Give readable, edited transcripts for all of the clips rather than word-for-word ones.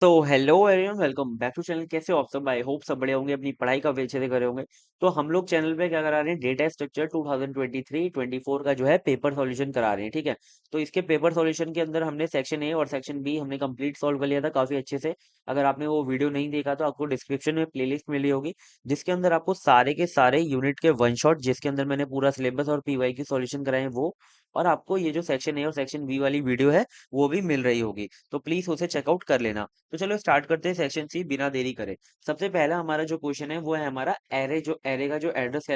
तो hello everyone, welcome back to channel. कैसे हो आप सब? आई होप सब बढ़िया होंगे, अपनी पढ़ाई का अच्छे से करे होंगे। तो हम लोग चैनल पे क्या करा रहे हैं, डेटा स्ट्रक्चर 2023-24 का जो है पेपर सॉल्यूशन करा रहे हैं। ठीक है, तो इसके पेपर सॉल्यूशन के अंदर हमने सेक्शन ए और सेक्शन बी हमने कंप्लीट सॉल्व कर लिया था काफी अच्छे से। अगर आपने वो वीडियो नहीं देखा तो आपको डिस्क्रिप्शन में प्लेलिस्ट मिली होगी, जिसके अंदर आपको सारे के सारे यूनिट के वन शॉट, जिसके अंदर मैंने पूरा सिलेबस और पीवाई की सॉल्यूशन कराए हैं वो, और आपको ये जो सेक्शन ए और सेक्शन बी वाली वीडियो है वो भी मिल रही होगी। तो प्लीज उसे चेकआउट कर लेना। तो चलो स्टार्ट करते हैं सेक्शन सी बिना देरी करे। सबसे पहला हमारा जो क्वेश्चन है वो है हमारा एरे का जो एड्रेस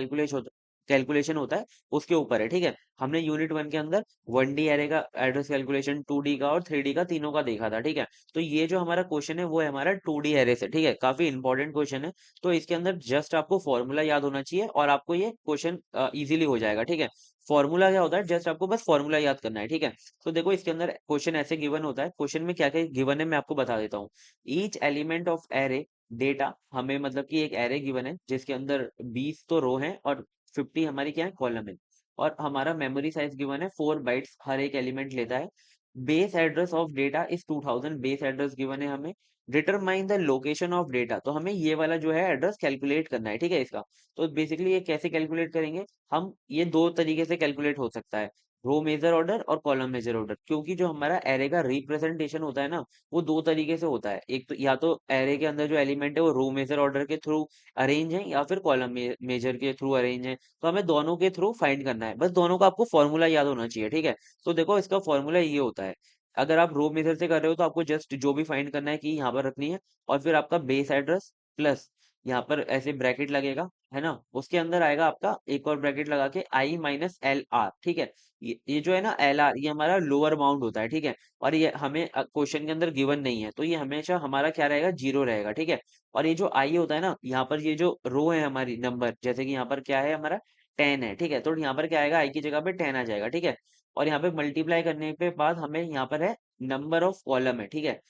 कैलकुलेशन होता है उसके ऊपर है। ठीक है, हमने यूनिट वन के अंदर 1D एरे का एड्रेस कैलकुलेशन, 2D का और 3D का, तीनों का देखा था। ठीक है, तो ये जो हमारा क्वेश्चन है वो है हमारा 2D एरे से। ठीक है, काफी इंपॉर्टेंट क्वेश्चन है। तो इसके अंदर जस्ट आपको फॉर्मूला याद होना चाहिए और आपको ये क्वेश्चन इजीली हो जाएगा। ठीक है, फॉर्मूला क्या होता है, जस्ट आपको बस फॉर्मूला याद करना है। ठीक है, तो देखो इसके अंदर क्वेश्चन ऐसे गिवन होता है। क्वेश्चन में क्या क्या गिवन है मैं आपको बता देता हूँ। Each element of array data, हमें मतलब कि एक एरे गिवन है जिसके अंदर 20 तो रो हैं और 50 हमारी क्या है, कॉलम है। और हमारा मेमोरी साइज गिवन है 4 बाइट्स हर एक एलिमेंट लेता है। Base address of data is 2000, base address given है हमें। Determine the location of data, तो हमें ये वाला जो है एड्रेस कैलकुलेट करना है। ठीक है, इसका तो बेसिकली ये कैसे कैलकुलेट करेंगे हम, ये दो तरीके से कैलकुलेट हो सकता है, रो मेजर ऑर्डर और कॉलम मेजर ऑर्डर। क्योंकि जो हमारा एरे का रिप्रेजेंटेशन होता है ना, वो दो तरीके से होता है। एक तो या तो एरे के अंदर जो एलिमेंट है वो रो मेजर ऑर्डर के थ्रू अरेंज है या फिर कॉलम मेजर के थ्रू अरेंज है। तो हमें दोनों के थ्रू फाइंड करना है, बस दोनों का आपको फॉर्मूला याद होना चाहिए। ठीक है, तो देखो इसका फॉर्मूला ये होता है। अगर आप रो मेथड से कर रहे हो तो आपको जस्ट जो भी फाइंड करना है कि यहाँ पर रखनी है, और फिर आपका बेस एड्रेस प्लस यहाँ पर ऐसे ब्रैकेट लगेगा, है ना, उसके अंदर आएगा आपका एक और ब्रैकेट लगा के I-LR। ठीक है, ये जो है ना LR, ये हमारा लोअर बाउंड होता है। ठीक है, और ये हमें क्वेश्चन के अंदर गिवन नहीं है, तो ये हमेशा हमारा क्या रहेगा, जीरो रहेगा। ठीक है, और ये जो आई होता है ना, यहाँ पर ये जो रो है हमारी नंबर, जैसे कि यहाँ पर क्या है हमारा 10 है। ठीक है, तो यहाँ पर क्या आएगा, आई की जगह पे 10 आ जाएगा। ठीक है, और यहाँ पे मल्टीप्लाई करने के बाद हमें यहाँ पर है नंबर ऑफ कॉलम है। ठीक है,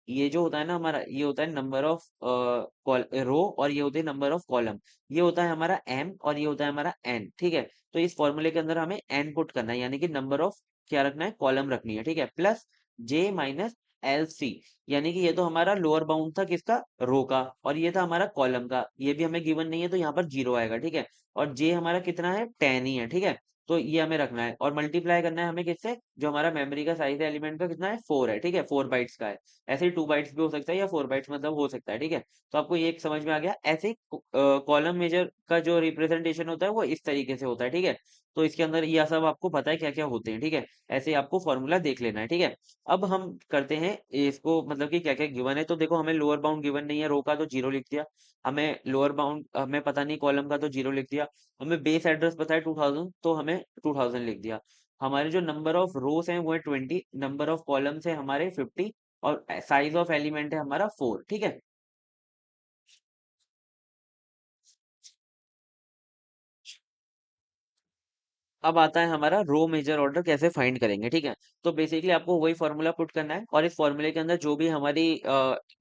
ये जो होता है ना हमारा, ये होता है नंबर ऑफ रो, और ये होते हैं नंबर ऑफ कॉलम। ये होता है हमारा m और ये होता है हमारा n। ठीक है, तो इस फॉर्मूले के अंदर हमें n पुट करना है, यानी कि नंबर ऑफ क्या रखना है, कॉलम रखनी है। ठीक है, प्लस J-LC, यानी कि ये तो हमारा लोअर बाउंड था किसका, रो का, और ये था हमारा कॉलम का। ये भी हमें गिवन नहीं है तो यहाँ पर जीरो आएगा। ठीक है, और J हमारा कितना है, 10 ही है। ठीक है, तो ये हमें रखना है और मल्टीप्लाई करना है हमें किससे, जो हमारा मेमोरी का साइज है एलिमेंट का कितना है, 4 है। ठीक है, 4 बाइट्स का है। ऐसे ही 2 बाइट्स भी हो सकता है या 4 बाइट्स मतलब हो सकता है। ठीक है, तो आपको ये एक समझ में आ गया। ऐसे ही कॉलम मेजर का जो रिप्रेजेंटेशन होता है वो इस तरीके से होता है। ठीक है, तो इसके अंदर ये सब आपको पता है क्या क्या होते हैं। ठीक है, ऐसे ही आपको फॉर्मूला देख लेना है। ठीक है, अब हम करते हैं इसको, मतलब कि क्या क्या गिवन है। तो देखो हमें लोअर बाउंड गिवन नहीं है, रो का तो जीरो लिख दिया, हमें लोअर बाउंड हमें पता नहीं कॉलम का, तो जीरो लिख दिया, हमें बेस एड्रेस पता है 2000 तो हमें 2000 लिख दिया। हमारे जो नंबर ऑफ रोज हैं वो है 20, नंबर ऑफ कॉलम्स है हमारे 50, और साइज ऑफ एलिमेंट है हमारा 4। ठीक है, अब आता है हमारा रो मेजर ऑर्डर कैसे फाइंड करेंगे। ठीक है, तो बेसिकली आपको वही फॉर्मूला पुट करना है और इस फॉर्मूले के अंदर जो भी हमारी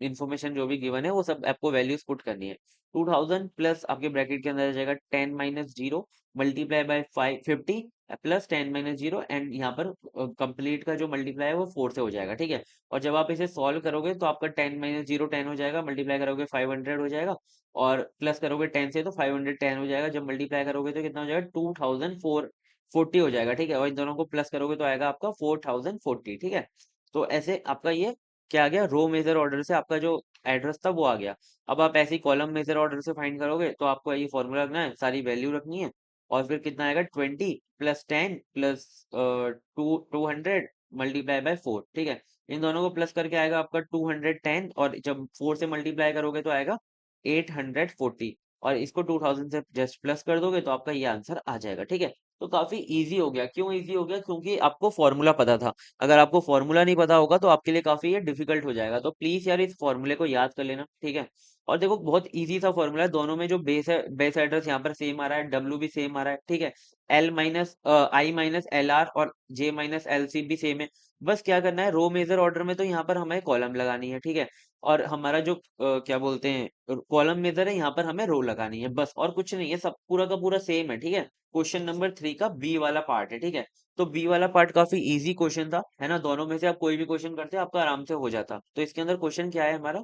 इंफॉर्मेशन जो भी गिवन है वो सब आपको वैल्यूज पुट करनी है। 2000 प्लस आपके ब्रैकेट के अंदर आ जाएगा 10-0 मल्टीप्लाई बाय 50 प्लस 10-0, एंड यहाँ पर कंप्लीट का जो मल्टीप्लाई है वो 4 से हो जाएगा। ठीक है, और जब आप इसे सॉल्व करोगे तो आपका 10-0 10 हो जाएगा, मल्टीप्लाई करोगे 500 हो जाएगा, और प्लस करोगे 10 से तो 510 हो जाएगा, जब मल्टीप्लाई करोगे तो कितना हो जाएगा, 2040 हो जाएगा। ठीक है, और इन दोनों को प्लस करोगे तो आएगा आपका 4040। ठीक है, तो ऐसे आपका ये क्या आ गया, रो मेजर ऑर्डर से आपका जो एड्रेस था वो आ गया। अब आप ऐसे ही कॉलम मेजर ऑर्डर से फाइंड करोगे तो आपको ये फॉर्मूला रखना है, सारी वैल्यू रखनी है, और फिर कितना आएगा, 20 प्लस 10 प्लस 200 मल्टीप्लाई बाय 4। ठीक है, इन दोनों को प्लस करके आएगा आपका 210, और जब 4 से मल्टीप्लाई करोगे तो आएगा 840, और इसको 2000 से जस्ट प्लस कर दोगे तो आपका ये आंसर आ जाएगा। ठीक है, तो काफी इजी हो गया। क्यों इजी हो गया, क्योंकि आपको फॉर्मूला पता था। अगर आपको फॉर्मूला नहीं पता होगा तो आपके लिए काफी ये डिफिकल्ट हो जाएगा। तो प्लीज यार इस फॉर्मूले को याद कर लेना। ठीक है, और देखो बहुत इजी सा फॉर्मूला है, दोनों में जो बेस है, बेस एड्रेस यहाँ पर सेम आ रहा है, डब्ल्यू भी सेम आ रहा है। ठीक है, I-LR और J-LC भी सेम है। बस क्या करना है, रो मेजर ऑर्डर में तो यहाँ पर हमें कॉलम लगानी है। ठीक है, और हमारा जो क्या बोलते हैं कॉलम मेजर है, यहाँ पर हमें रो लगानी है बस, और कुछ नहीं है, सब पूरा का पूरा सेम है। ठीक है, क्वेश्चन नंबर 3 का बी वाला पार्ट है। ठीक है, तो बी वाला पार्ट काफी इजी क्वेश्चन था, है ना। दोनों में से आप कोई भी क्वेश्चन करते आपका आराम से हो जाता। तो इसके अंदर क्वेश्चन क्या है हमारा,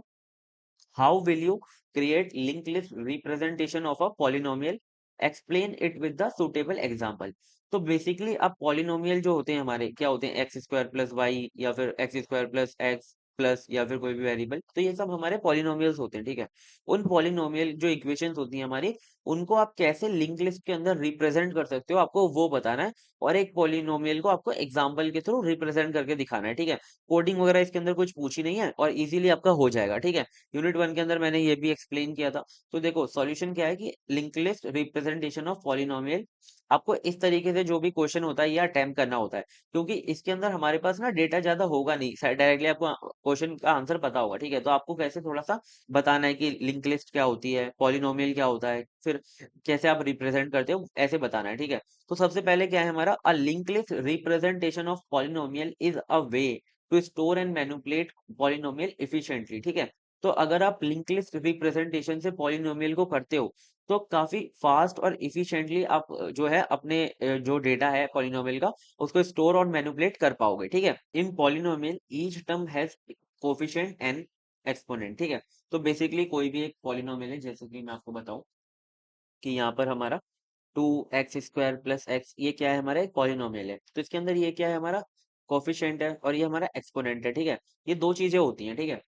how will you create link list representation of a polynomial, explain it with the suitable example. तो बेसिकली अब पॉलिनोमियल जो होते हैं हमारे क्या होते हैं, एक्स स्क्वायर प्लस वाई, या फिर x square plus x plus, या फिर कोई भी वेरिएबल, तो ये सब हमारे पॉलिनोमियल्स होते हैं। ठीक है, उन पॉलिनोमियल जो इक्वेशंस होती हैं हमारी, उनको आप कैसे लिंक लिस्ट के अंदर रिप्रेजेंट कर सकते हो, आपको वो बताना है। और एक पॉलिनोमियल को आपको एग्जाम्पल के थ्रू रिप्रेजेंट करके दिखाना है। ठीक है, कोडिंग वगैरह इसके अंदर कुछ पूछी नहीं है, और इजीली आपका हो जाएगा। ठीक है, यूनिट 1 के अंदर मैंने ये भी एक्सप्लेन किया था। तो देखो सॉल्यूशन क्या है कि link list representation of polynomial, आपको इस तरीके से जो भी क्वेश्चन होता है ये अटेम्प्ट करना होता है, क्योंकि इसके अंदर हमारे पास ना डेटा ज्यादा होगा नहीं, डायरेक्टली आपको क्वेश्चन का आंसर पता होगा। ठीक है, तो आपको कैसे थोड़ा सा बताना है कि लिंक लिस्ट क्या होती है, पॉलिनोमियल क्या होता है, फिर कैसे आप रिप्रेजेंट करते हो, ऐसे बताना है। ठीक है, तो सबसे पहले क्या है हमारा, a link list representation of polynomial is a way to store and manipulate polynomial efficiently. ठीक है, तो अगर आप लिंक लिस्ट रिप्रेजेंटेशन से पॉलिनोमियल को करते हो, तो काफी फास्ट और इफिशिएंटली आप जो है अपने जो डेटा है पॉलिनोमियल का, उसको स्टोर और मैनिपुलेट कर पाओगे। ठीक है, in polynomial each term has coefficient and exponent. ठीक है, तो बेसिकली कोई भी एक पॉलिनोमियल है, जैसे कि मैं आपको बताऊं कि यहाँ पर हमारा 2x² प्लस एक्स, ये क्या है हमारा एक पॉलिनोमियल है, तो इसके अंदर ये क्या है हमारा कोफिशिएंट है, और ये हमारा एक्सपोनेंट है। ठीक है, ये दो चीजें होती हैं। ठीक है,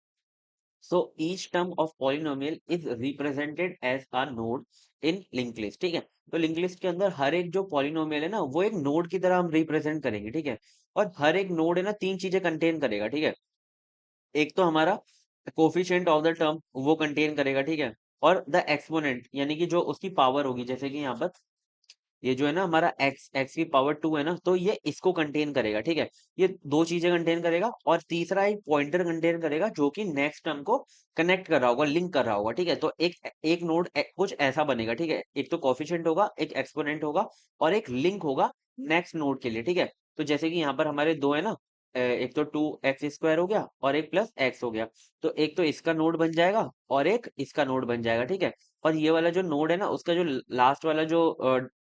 so each term of polynomial is represented as a node in linked list। ठीक है, तो लिंक लिस्ट के अंदर हर एक जो पॉलिनोमियल है ना, वो एक नोड की तरह हम रिप्रेजेंट करेंगे। ठीक है, और हर एक नोड है ना तीन चीजें कंटेन करेगा। ठीक है, एक तो हमारा कोफिशिएंट ऑफ द टर्म वो कंटेन करेगा। ठीक है, और द एक्सपोनेंट यानी कि जो उसकी पावर होगी, जैसे कि यहाँ पर ये जो है ना हमारा एक्स की पावर 2 है ना, तो ये इसको कंटेन करेगा। ठीक है, ये दो चीजें कंटेन करेगा, और तीसरा एक पॉइंटर कंटेन करेगा जो कि नेक्स्ट टर्म को कनेक्ट कर रहा होगा, लिंक कर रहा होगा। ठीक है, तो एक एक नोड कुछ ऐसा बनेगा। ठीक है, एक तो कोफिशिएंट होगा, एक एक्सपोनेंट होगा, और एक लिंक होगा नेक्स्ट नोड के लिए। ठीक है, तो जैसे कि यहाँ पर हमारे दो है ना, एक तो 2x² हो गया, और एक प्लस एक्स हो गया, तो एक तो इसका नोड बन जाएगा, और एक इसका नोड बन जाएगा। ठीक है, और ये वाला जो नोड है ना, उसका जो लास्ट वाला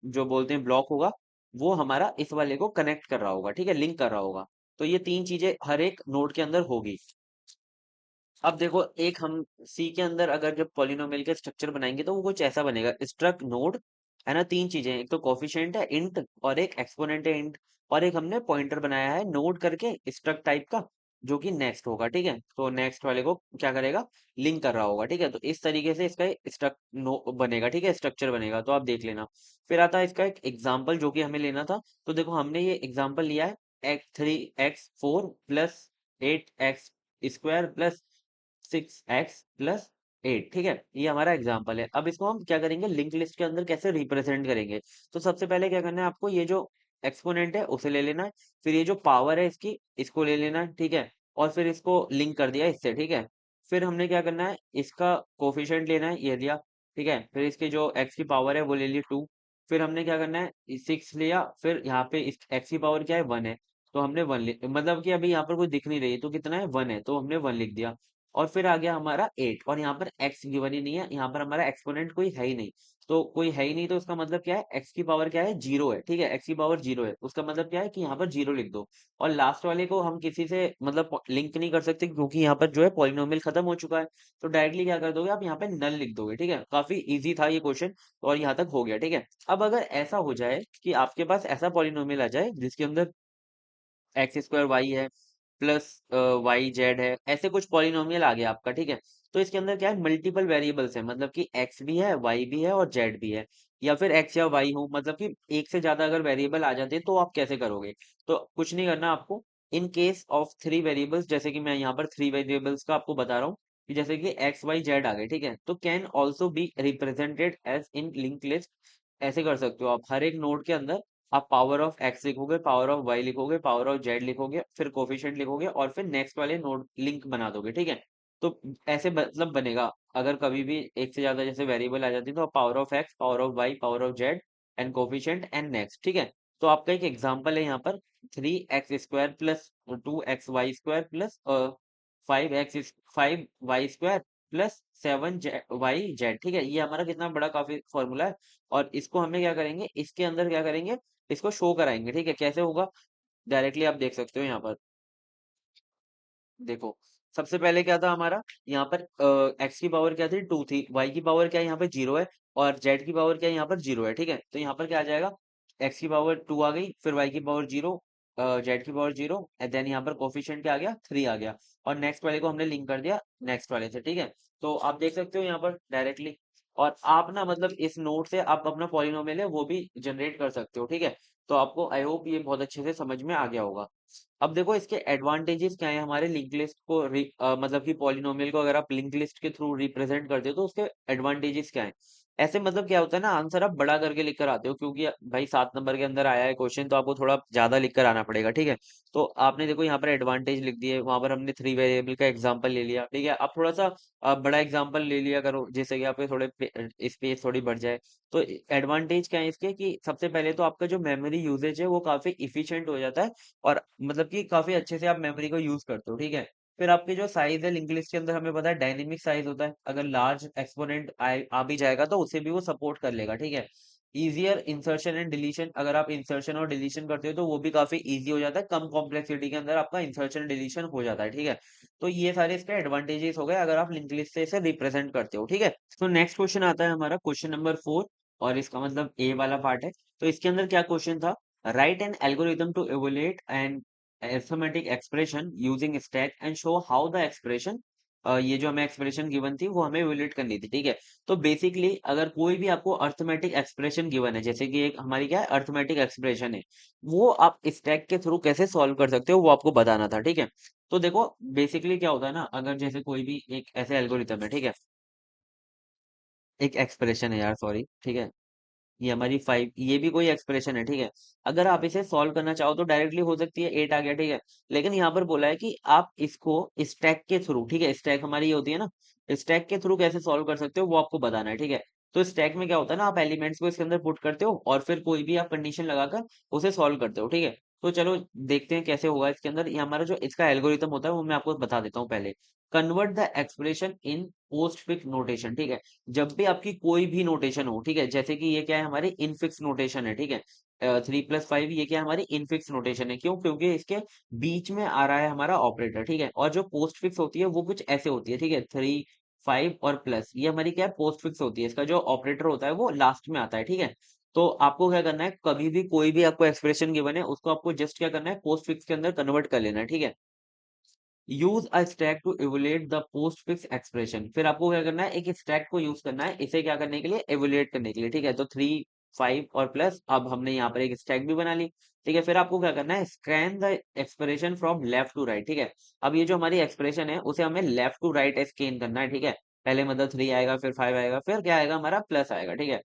जो बोलते हैं ब्लॉक होगा, वो हमारा इस वाले को कनेक्ट कर रहा होगा। ठीक है, लिंक कर रहा होगा। तो ये तीन चीजें हर एक नोड के अंदर होगी। अब देखो एक हम सी के अंदर अगर जब पॉलिनोमियल का स्ट्रक्चर बनाएंगे, तो वो कुछ ऐसा बनेगा, स्ट्रक्ट नोड, है ना। तीन चीजें, एक तो कोफिशिएंट है इंट, और एक एक्सपोनेंट है इंट, और एक हमने पॉइंटर बनाया है नोड करके स्ट्रक्ट टाइप का, जो कि नेक्स्ट होगा। ठीक है, तो नेक्स्ट वाले को क्या करेगा, लिंक कर रहा होगा। ठीक है, तो इस तरीके से इसका स्ट्रक्ट नो बनेगा। ठीक है, स्ट्रक्चर बनेगा, तो आप देख लेना। फिर आता है इसका एक एग्जाम्पल जो कि हमें लेना था। तो देखो हमने ये एग्जाम्पल लिया है, x3x4 plus 8x² plus 6x+8। ठीक है, ये हमारा एग्जाम्पल है। अब इसको हम क्या करेंगे, लिंक लिस्ट के अंदर कैसे रिप्रेजेंट करेंगे। तो सबसे पहले क्या करना है आपको, ये जो एक्सपोनेंट है उसे ले लेना है, फिर ये जो पावर है इसकी, इसको ले लेना है। ठीक है, और फिर इसको लिंक कर दिया इससे। ठीक है, फिर हमने क्या करना है, इसका कोफिशिएंट लेना है, ये लिया। ठीक है, फिर इसके जो एक्स की पावर है वो ले ली 2। फिर हमने क्या करना है, 6 लिया, फिर यहाँ पे इस एक्स की पावर क्या है, 1 है, तो हमने 1 लिख, मतलब कि अभी यहाँ पर कोई दिख नहीं रही है, तो कितना है, 1 है, तो हमने 1 लिख दिया। और फिर आ गया हमारा 8, और यहाँ पर x गिवन ही नहीं है, यहाँ पर हमारा एक्सपोनेंट कोई है ही नहीं। तो कोई है ही नहीं, तो उसका मतलब क्या है, x की पावर क्या है, 0 है। ठीक है, x की पावर 0 है, उसका मतलब क्या है कि यहाँ पर 0 लिख दो। और लास्ट वाले को हम किसी से मतलब लिंक नहीं कर सकते, क्योंकि यहाँ पर जो है पॉलिनोमियल खत्म हो चुका है। तो डायरेक्टली क्या कर दोगे आप, यहाँ पे नल लिख दोगे। ठीक है, काफी इजी था ये क्वेश्चन, और यहाँ तक हो गया। ठीक है, अब अगर ऐसा हो जाए कि आपके पास ऐसा पॉलिनोमियल आ जाए जिसके अंदर x² y है प्लस वाई जेड है, ऐसे कुछ पॉलिनोमियल आ गया आपका। ठीक है, तो इसके अंदर क्या है, मल्टीपल वेरिएबल्स है, मतलब कि x भी है, y भी है, और z भी है, या फिर x या y हो, मतलब कि एक से ज्यादा अगर वेरिएबल आ जाते हैं, तो आप कैसे करोगे। तो कुछ नहीं करना आपको, इन केस ऑफ 3 वेरिएबल्स, जैसे कि मैं यहाँ पर 3 वेरिएबल्स का आपको बता रहा हूँ, कि जैसे कि x y z आ गए। ठीक है, तो can also be represented as in link list. ऐसे कर सकते हो आप, हर एक नोड के अंदर आप पावर ऑफ एक्स लिखोगे, पावर ऑफ वाई लिखोगे, पावर ऑफ जेड लिखोगे, फिर कोफिशिएंट लिखोगे, और फिर नेक्स्ट वाले नोड लिंक बना दोगे। ठीक है, तो ऐसे मतलब बनेगा, अगर कभी भी एक से ज्यादा जैसे वेरिएबल आ जाती है, तो power of X, power of Y, power of Z, and coefficient and next. ठीक है, तो आपका एक एग्जाम्पल है यहाँ पर 3x² plus 2xy² plus 5y² plus 7y z, ठीक है। ये हमारा कितना बड़ा काफी फॉर्मूला है। और इसको हमें क्या करेंगे, इसके अंदर क्या करेंगे, इसको शो कराएंगे, ठीक है। कैसे होगा, डायरेक्टली आप देख सकते हो यहाँ पर। देखो, सबसे पहले क्या था हमारा, यहाँ पर एक्स की पावर क्या थी, 2 थी, वाई की पावर क्या है, यहाँ पर 0 है, और जेड की पावर क्या है, यहाँ पर 0 है, ठीक है। तो यहाँ पर क्या आ जाएगा, एक्स की पावर 2 आ गई, फिर वाई की पावर 0, जेड की पावर 0, एंड देन यहाँ पर कोफिशिएंट क्या आ गया, 3 आ गया। और नेक्स्ट वाले को हमने लिंक कर दिया नेक्स्ट वाले से, ठीक है। तो आप देख सकते हो यहाँ पर डायरेक्टली। और आप ना मतलब इस नोट से आप अपना पॉलिनोमियल है वो भी जनरेट कर सकते हो, ठीक है। तो आपको आई होप ये बहुत अच्छे से समझ में आ गया होगा। अब देखो इसके एडवांटेजेस क्या है हमारे लिंक लिस्ट को मतलब कि पॉलिनोमियल को अगर आप लिंक लिस्ट के थ्रू रिप्रेजेंट करते हो तो उसके एडवांटेजेस क्या है। ऐसे मतलब क्या होता है ना, आंसर आप बड़ा करके लिख कर आते हो, क्योंकि भाई 7 नंबर के अंदर आया है क्वेश्चन, तो आपको थोड़ा ज्यादा लिख कर आना पड़ेगा, ठीक है। तो आपने देखो यहाँ पर एडवांटेज लिख दिए, वहां पर हमने 3 वेरिएबल का एग्जाम्पल ले लिया, ठीक है। आप थोड़ा सा बड़ा एग्जाम्पल ले लिया करो, जिससे कि आपके थोड़े स्पेस थोड़ी बढ़ जाए। तो एडवांटेज क्या है इसके, कि सबसे पहले तो आपका जो मेमोरी यूजेज है वो काफी इफिशियंट हो जाता है, और मतलब कि काफी अच्छे से आप मेमोरी को यूज करते हो, ठीक है। फिर आपके जो साइज है लिंक लिस्ट के अंदर, हमें पता है डायनेमिक साइज होता है, अगर लार्ज एक्सपोनेंट आ भी जाएगा तो उसे भी वो सपोर्ट कर लेगा, ठीक है। इजियर इंसर्शन एंड डिलीशन, अगर आप इंसर्शन और डिलीशन करते हो तो वो भी काफी इजी हो जाता है, कम कॉम्प्लेक्सिटी के अंदर आपका इंसर्शन डिलीशन हो जाता है, ठीक है। तो ये सारे इसके एडवांटेजेस हो गए अगर आप लिंक लिस्ट से इसे रिप्रेजेंट करते हो, ठीक है। तो नेक्स्ट क्वेश्चन आता है हमारा क्वेश्चन नंबर 4, और इसका मतलब ए वाला पार्ट है। तो इसके अंदर क्या क्वेश्चन था, write an algorithm to evaluate and arithmetic expression using stack and show how the expression, ये जो हमें एक्सप्रेशन गिवन थी वो हमें इवेल्यूएट करनी थी, ठीक है। तो बेसिकली अगर कोई भी आपको अर्थमेटिक एक्सप्रेशन गिवन है, जैसे कि एक हमारी क्या है अर्थमेटिक एक्सप्रेशन है, वो आप स्टैक के थ्रू कैसे सॉल्व कर सकते हो वो आपको बताना था, ठीक है। तो देखो बेसिकली क्या होता है ना, अगर जैसे कोई भी एक ऐसे एल्गोरिथम है, ठीक है, एक एक्सप्रेशन है यार, सॉरी, ठीक है, ये हमारी 5, ये भी कोई एक्सप्रेशन है, ठीक है। अगर आप इसे सॉल्व करना चाहो तो डायरेक्टली हो सकती है 8 आ गया, ठीक है। लेकिन यहाँ पर बोला है कि आप इसको स्टैक के थ्रू, ठीक है, स्टैक हमारी ये होती है ना, स्टैक के थ्रू कैसे सॉल्व कर सकते हो वो आपको बताना है, ठीक है। तो स्टैक में क्या होता है ना, आप एलिमेंट्स को इसके अंदर पुट करते हो और फिर कोई भी आप कंडीशन लगाकर उसे सॉल्व करते हो, ठीक है। तो चलो देखते हैं कैसे होगा इसके अंदर। ये हमारा जो इसका एल्गोरिथम होता है वो मैं आपको बता देता हूँ पहले। Convert the expression in post fix notation, ठीक है। जब भी आपकी कोई भी नोटेशन हो, ठीक है, जैसे कि ये क्या है हमारी इनफिक्स नोटेशन है, ठीक है। 3+5 ये क्या है हमारी इनफिक्स नोटेशन है, क्यों, क्योंकि इसके बीच में आ रहा है हमारा ऑपरेटर, ठीक है। और जो पोस्ट फिक्स होती है वो कुछ ऐसे होती है, ठीक है, 3, 5 और प्लस, ये हमारी क्या है पोस्ट फिक्स होती है, इसका जो ऑपरेटर होता है वो लास्ट में आता है, ठीक है। तो आपको क्या करना है, कभी भी कोई भी आपको एक्सप्रेशन गिवन है उसको आपको जस्ट क्या करना है, पोस्ट फिक्स के अंदर कन्वर्ट कर लेना है, ठीक है। Use a stack to evaluate the postfix expression, फिर आपको क्या करना है, एक स्टैक को यूज करना है इसे क्या करने के लिए, इवोल्यूट करने के लिए, ठीक है। तो 3, 5 और प्लस, अब हमने यहाँ पर एक स्टैक भी बना ली, ठीक है। फिर आपको क्या करना है, scan the expression from left to right, ठीक है। अब ये जो हमारी एक्सप्रेशन है उसे हमें लेफ्ट टू राइट स्कैन करना है, ठीक है। पहले मतलब 3 आएगा, फिर 5 आएगा, फिर क्या आएगा हमारा प्लस आएगा, ठीक है।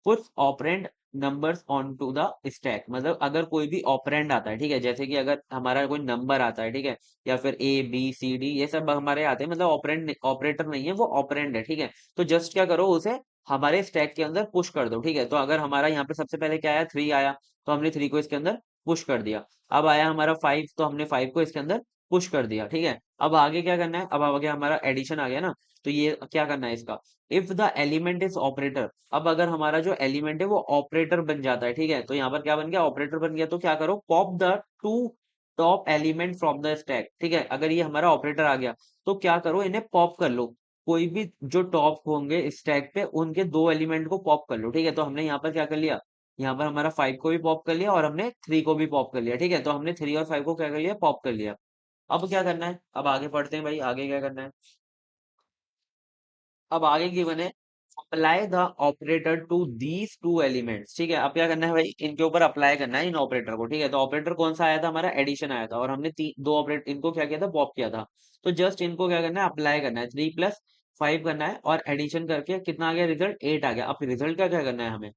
Put operand numbers on to the stack, मतलब अगर कोई भी ऑपरेंड आता है, ठीक है, जैसे कि अगर हमारा कोई नंबर आता है, ठीक है, या फिर A B C D ये सब हमारे आते हैं, मतलब ऑपरेंड ऑपरेटर नहीं है, वो ऑपरेंड है, ठीक है। तो जस्ट क्या करो, उसे हमारे स्टैक के अंदर पुश कर दो, ठीक है। तो अगर हमारा यहाँ पे सबसे पहले क्या आया, 3 आया, तो हमने 3 को इसके अंदर पुश कर दिया। अब आया हमारा 5, तो हमने 5 को इसके अंदर पुश कर दिया, ठीक है। अब आगे क्या करना है, अब आगे हमारा एडिशन आ गया ना, तो ये क्या करना है इसका, if the element is operator, अब अगर हमारा जो एलिमेंट है वो ऑपरेटर बन जाता है, ठीक है। तो यहाँ पर क्या बन गया, ऑपरेटर बन गया, तो क्या करो, pop the two top element from the stack, ठीक है। अगर ये हमारा ऑपरेटर आ गया तो क्या करो, इन्हें पॉप कर लो, कोई भी जो टॉप होंगे स्टैक पे उनके 2 एलिमेंट को पॉप कर लो, ठीक है। तो हमने यहाँ पर क्या कर लिया, यहाँ पर हमारा 5 को भी पॉप कर लिया और हमने 3 को भी पॉप कर लिया, ठीक है। तो हमने 3 और 5 को क्या कर लिया, पॉप कर लिया। अब क्या करना है, अब आगे पढ़ते हैं भाई, आगे क्या करना है। अब आगे गिवन है, apply the operator to these 2 elements, ठीक है। अब क्या करना है भाई, इनके ऊपर अप्लाई करना है इन ऑपरेटर को, ठीक है। तो ऑपरेटर कौन सा आया था हमारा, एडिशन आया था, और हमने 2 ऑपरेट इनको क्या किया था, पॉप किया था। तो जस्ट इनको क्या करना है, अप्लाई करना है, 3+5 करना है, और एडिशन करके कितना आ गया, रिजल्ट 8 आ गया। अब रिजल्ट का क्या करना है हमें,